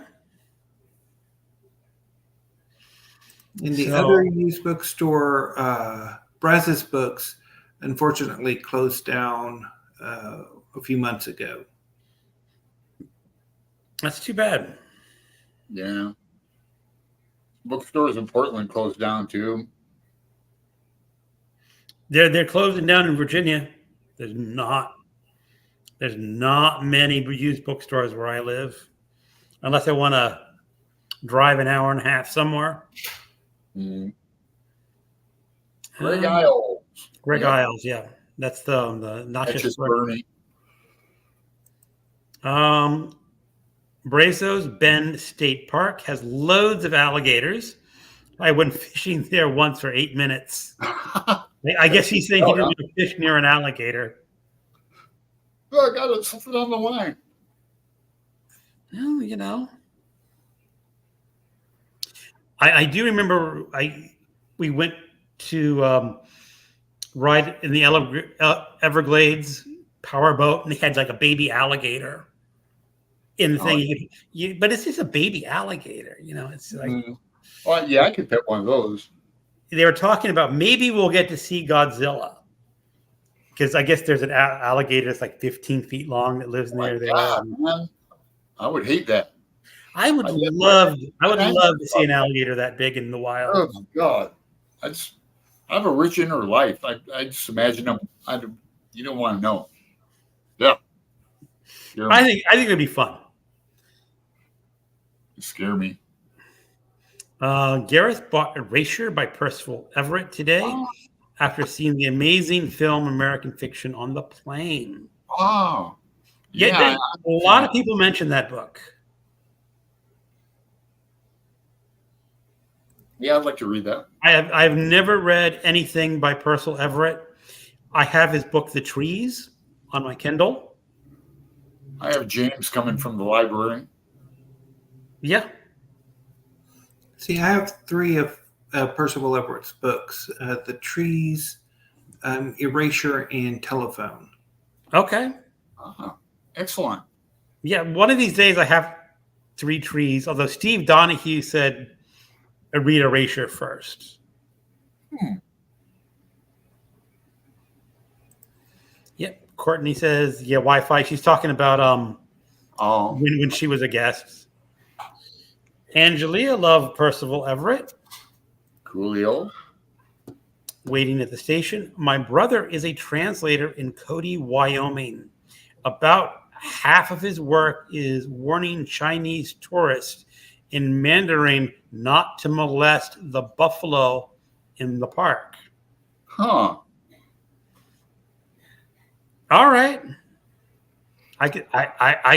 In the other used bookstore, Brazos Books, unfortunately closed down a few months ago. That's too bad. Yeah. bookstores in Portland closed down too. They're closing down in Virginia. There's not many used bookstores where I live, unless I want to drive an hour and a half somewhere. Mm. Greg Isles. Greg Isles, yeah. That's the not just Bernie. Brazos Bend State Park has loads of alligators. I went fishing there once for 8 minutes. I guess he's saying he didn't want to fish near an alligator. Oh, I got something on the line. Well, you know. I do remember we went to ride in the Everglades powerboat, and they had like a baby alligator in the thing. But it's just a baby alligator, you know. It's like, well, yeah, I could pet one of those. They were talking about maybe we'll get to see Godzilla, because I guess there's an alligator that's like 15 feet long that lives near there. God, man. I would hate that. I would love to see an alligator that big in the wild. Oh my God, I have a rich inner life. I just imagine them. You don't want to know. Yeah. I think it'd be fun. You scare me. Gareth bought Erasure by Percival Everett today after seeing the amazing film American Fiction on the Plane. Wow. Yeah, a lot of people mention that book. Yeah, I'd like to read that. I've never read anything by Percival Everett. I have his book, The Trees, on my Kindle. I have James coming from the library. Yeah. See, I have 3 of Percival Everett's books: The Trees, Erasure, and Telephone. Okay. Excellent. Yeah, one of these days I have 3 trees, although Steve Donahue said read Erasure first. Yep. Courtney says, yeah, Wi-Fi. She's talking about when she was a guest. Angelia loved Percival Everett. Coolio. Waiting at the station. My brother is a translator in Cody, Wyoming. About half of his work is warning Chinese tourists in Mandarin not to molest the buffalo in the park. Huh. All right. I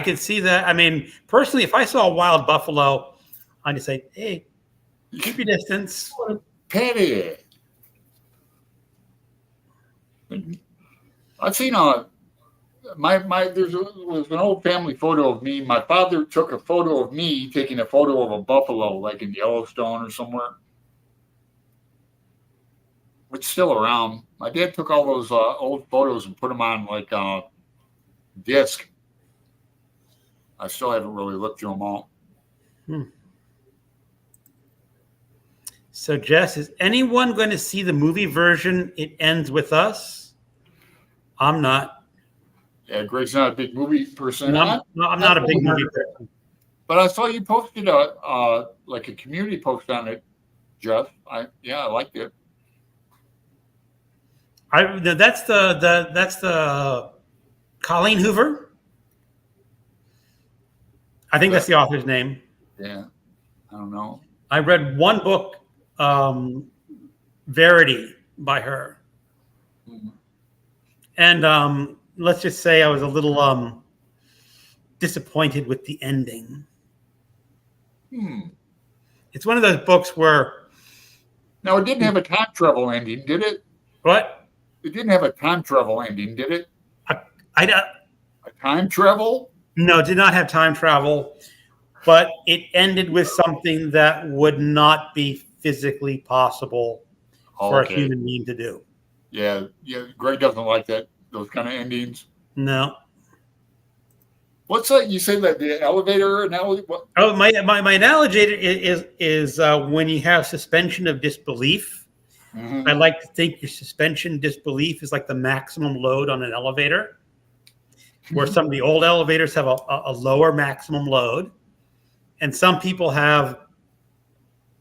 could see that. I mean, personally, if I saw a wild buffalo, I'd just say, hey, keep your distance. Pet it. I've seen was an old family photo of me. My father took a photo of me taking a photo of a buffalo, like in Yellowstone or somewhere. It's still around. My dad took all those old photos and put them on like a disc. I still haven't really looked through them all. So, Jess, is anyone going to see the movie version, It Ends With Us? I'm not. Yeah, Greg's not a big movie person. I'm not a big movie person. But I saw you posted a community post on it, Jeff. I liked it. That's the Colleen Hoover. I think that's the author's name. Yeah, I don't know. I read one book, Verity, by her, and let's just say I was a little disappointed with the ending. It's one of those books where now it didn't have a time travel ending, did it? What? It didn't have a time travel ending, did it? A time travel? No, it did not have time travel, but it ended with something that would not be physically possible for a human being to do. Yeah. Greg doesn't like those kind of endings. No. What's that? You say that the elevator analogy? What? Oh, my analogy is when you have suspension of disbelief. Mm-hmm. I like to think your suspension disbelief is like the maximum load on an elevator, where some of the old elevators have a lower maximum load, and some people have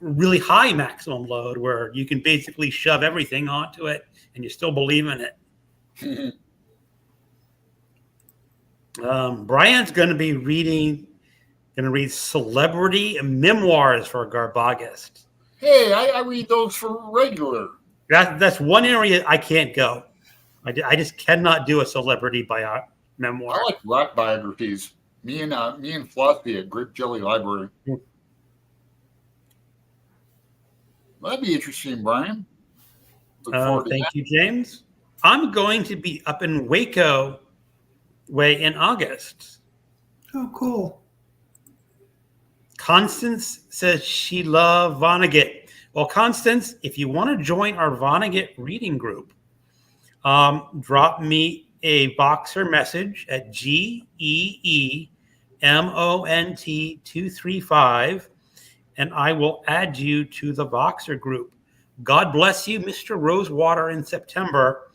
really high maximum load where you can basically shove everything onto it and you still believe in it. Brian's going to read celebrity memoirs for Garbagast. Hey, I read those for regular. That's one area I can't go. I just cannot do a celebrity memoir. I like rock biographies. Me and Flossie at Grape Jelly Library. Well, that'd be interesting, Brian. Thank you, James. I'm going to be up in Waco way in August. Oh, cool. Constance says she loves Vonnegut. Well, Constance, if you want to join our Vonnegut reading group, drop me a Voxer message at GEEMONT235, and I will add you to the Voxer group. God bless you, Mr. Rosewater in September,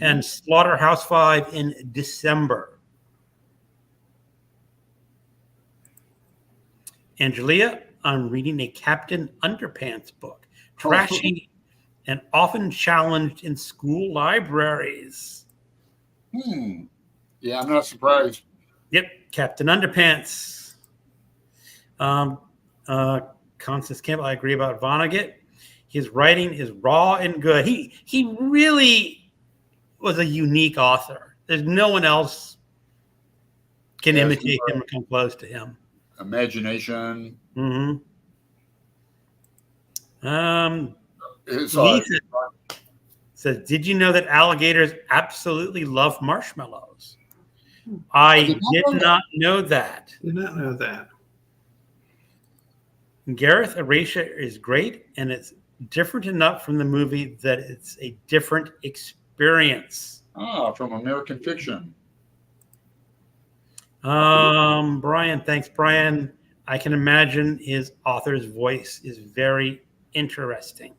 and Slaughterhouse 5 in December. Angelia, I'm reading a Captain Underpants book. Trashy and often challenged in school libraries. Yeah, I'm not surprised. Yep, Captain Underpants. Constance Campbell, I agree about Vonnegut. His writing is raw and good. He really was a unique author. There's no one else can imitate him or come close to him. Imagination. Lisa says, did you know that alligators absolutely love marshmallows? I did not know that. Did not know that. Gareth Erasure is great, and it's different enough from the movie that it's a different experience. From American Fiction. Brian, thanks, Brian. I can imagine his author's voice is very interesting.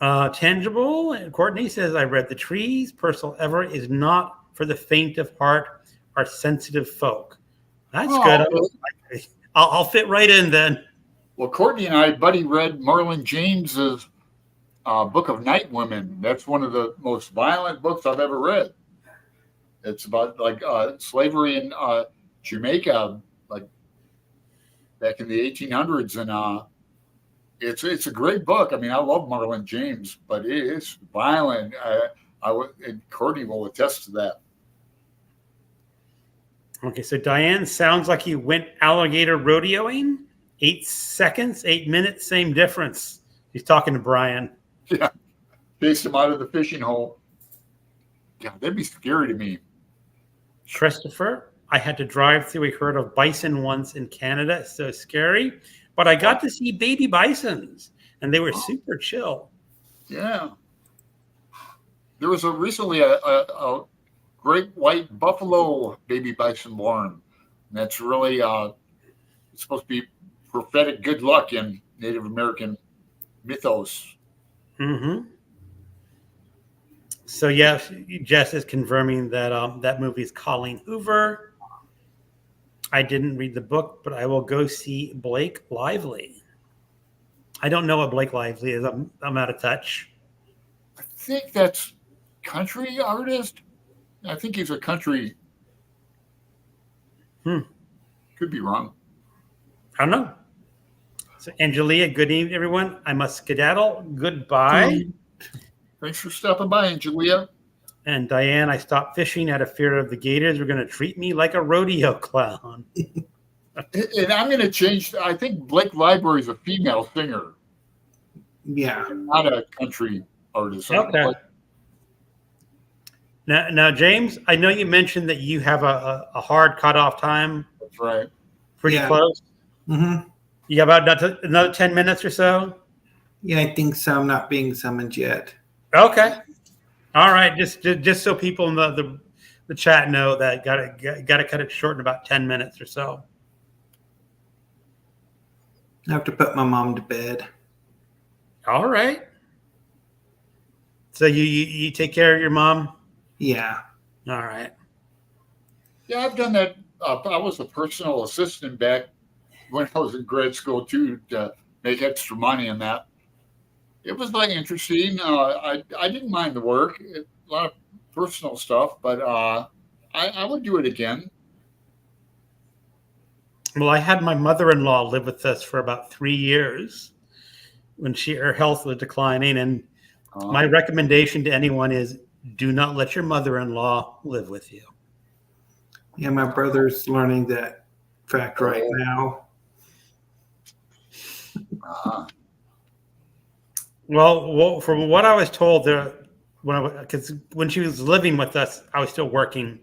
Tangible, Courtney says, I read The Trees. Percival Everett is not for the faint of heart or sensitive folk. That's good. I'll fit right in then. Well, Courtney and I, Buddy, read Marlon James's Book of Night Women. That's one of the most violent books I've ever read. It's about slavery in Jamaica, like back in the 1800s, and it's a great book. I mean, I love Marlon James, but it's violent. And Courtney will attest to that. Okay, so Diane, sounds like you went alligator rodeoing. 8 seconds, 8 minutes, same difference. He's talking to Brian. Yeah, chased him out of the fishing hole. Yeah, that'd be scary to me. Christopher, I had to drive through a herd of bison once in Canada. It's so scary. But I got to see baby bisons, and they were super chill. Yeah. There was recently a great white buffalo baby bison born. And that's really it's supposed to be prophetic good luck in Native American mythos. Mm-hmm. So yes, Jess is confirming that that movie is Colleen Hoover. I didn't read the book, but I will go see Blake Lively. I don't know what Blake Lively is. I'm out of touch. I think that's country artist. I think he's a country. Could be wrong. I don't know. So Angelia, good evening, everyone. I must skedaddle. Goodbye. Thanks for stopping by, Angelia. And Diane, I stopped fishing out of fear of the gators. We're going to treat me like a rodeo clown. And I'm going to change. I think Blake Lively is a female singer. Yeah. Not a country artist. Okay. Now, James, I know you mentioned that you have a hard cutoff time. That's right. Pretty close. Mm-hmm. You got about another 10 minutes or so? Yeah, I think so. I'm not being summoned yet. Okay. All right. Just so people in the chat know that got to cut it short in about 10 minutes or so. I have to put my mom to bed. All right. So you take care of your mom? Yeah. All right. Yeah, I've done that. I was a personal assistant back when I was in grad school too, to make extra money and that. It was like interesting. I didn't mind the work. A lot of personal stuff, but I would do it again. Well, I had my mother-in-law live with us for about 3 years when her health was declining, and my recommendation to anyone is do not let your mother-in-law live with you. Yeah, my brother's learning that fact right now. Well, from what I was told, because when she was living with us, I was still working,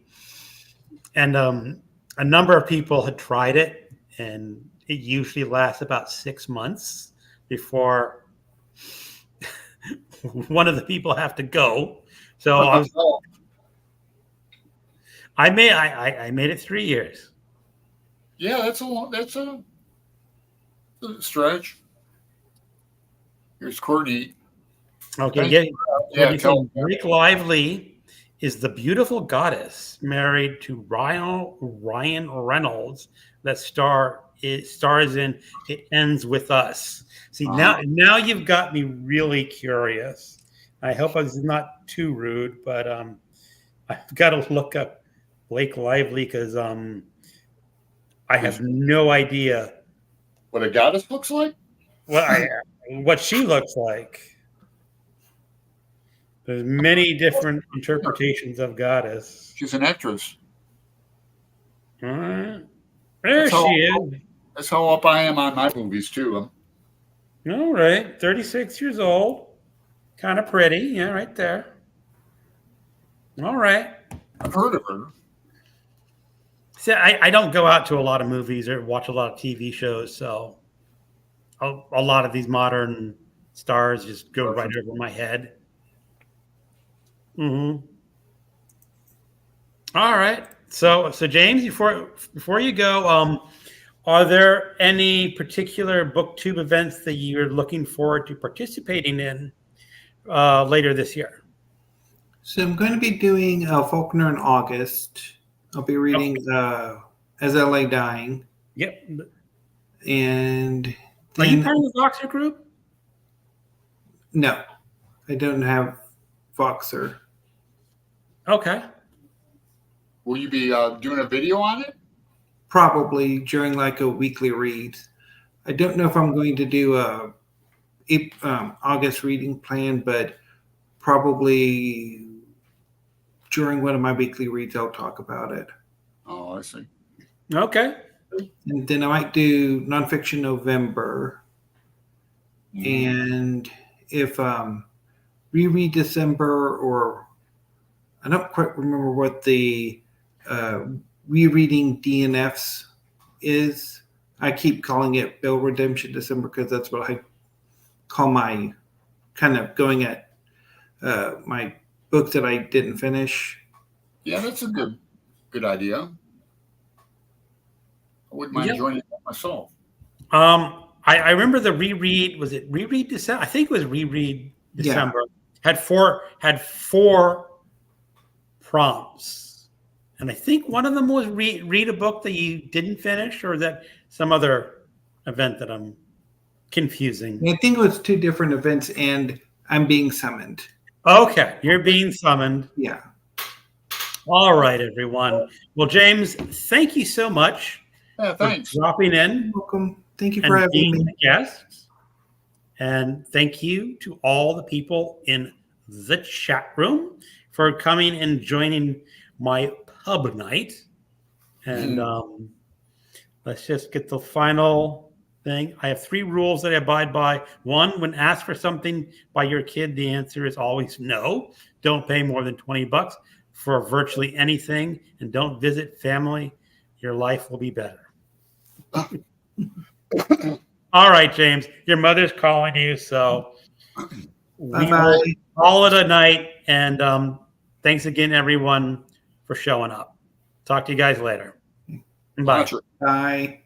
and a number of people had tried it, and it usually lasts about 6 months before one of the people have to go. So I made it 3 years. Yeah, that's a stretch. Here's Courtney. Okay, Blake Lively is the beautiful goddess married to Ryan Reynolds that stars in It Ends With Us. See, now you've got me really curious. I hope I was not too rude, but I've got to look up Blake Lively because I have no idea what a goddess looks like. What she looks like. There's many different interpretations of goddess. She's an actress. There she is. That's how up I am on my movies too. All right, 36 years old, kind of pretty. Yeah, right there. All right. I've heard of her. See, I don't go out to a lot of movies or watch a lot of TV shows, so a lot of these modern stars just go right over my head. Mm-hmm. All right. So James, before you go, are there any particular BookTube events that you're looking forward to participating in later this year? So I'm going to be doing Faulkner in August. I'll be reading As I Lay Dying. Yep. And are you part of the Voxer group? No, I don't have Voxer. Okay. Will you be doing a video on it? Probably during like a weekly read. I don't know if I'm going to do a August reading plan, but probably during one of my weekly reads, I'll talk about it. Oh, I see. Okay. And then I might do nonfiction November. And if reread December, or I don't quite remember what the rereading DNFs is. I keep calling it Bill Redemption December because that's what I call my kind of going at my book that I didn't finish. Yeah, that's a good idea. I wouldn't mind joining that myself. I remember the reread. Was it reread December? I think it was reread December. Yeah. Had four prompts, and I think one of them was read a book that you didn't finish, or that some other event that I'm confusing. I think it was two different events, and I'm being summoned. Okay, you're being summoned. Yeah. All right, everyone. Well, James, thank you so much. Yeah, thanks. For dropping in. You're welcome. Thank you for having me. Guests. And thank you to all the people in the chat room for coming and joining my pub night. And let's just get the final thing. I have 3 rules that I abide by. 1, when asked for something by your kid, the answer is always no. Don't pay more than $20 for virtually anything, and don't visit family. Your life will be better. All right, James, your mother's calling you, so we will call it a night. And thanks again, everyone, for showing up. Talk to you guys later. Bye. Bye.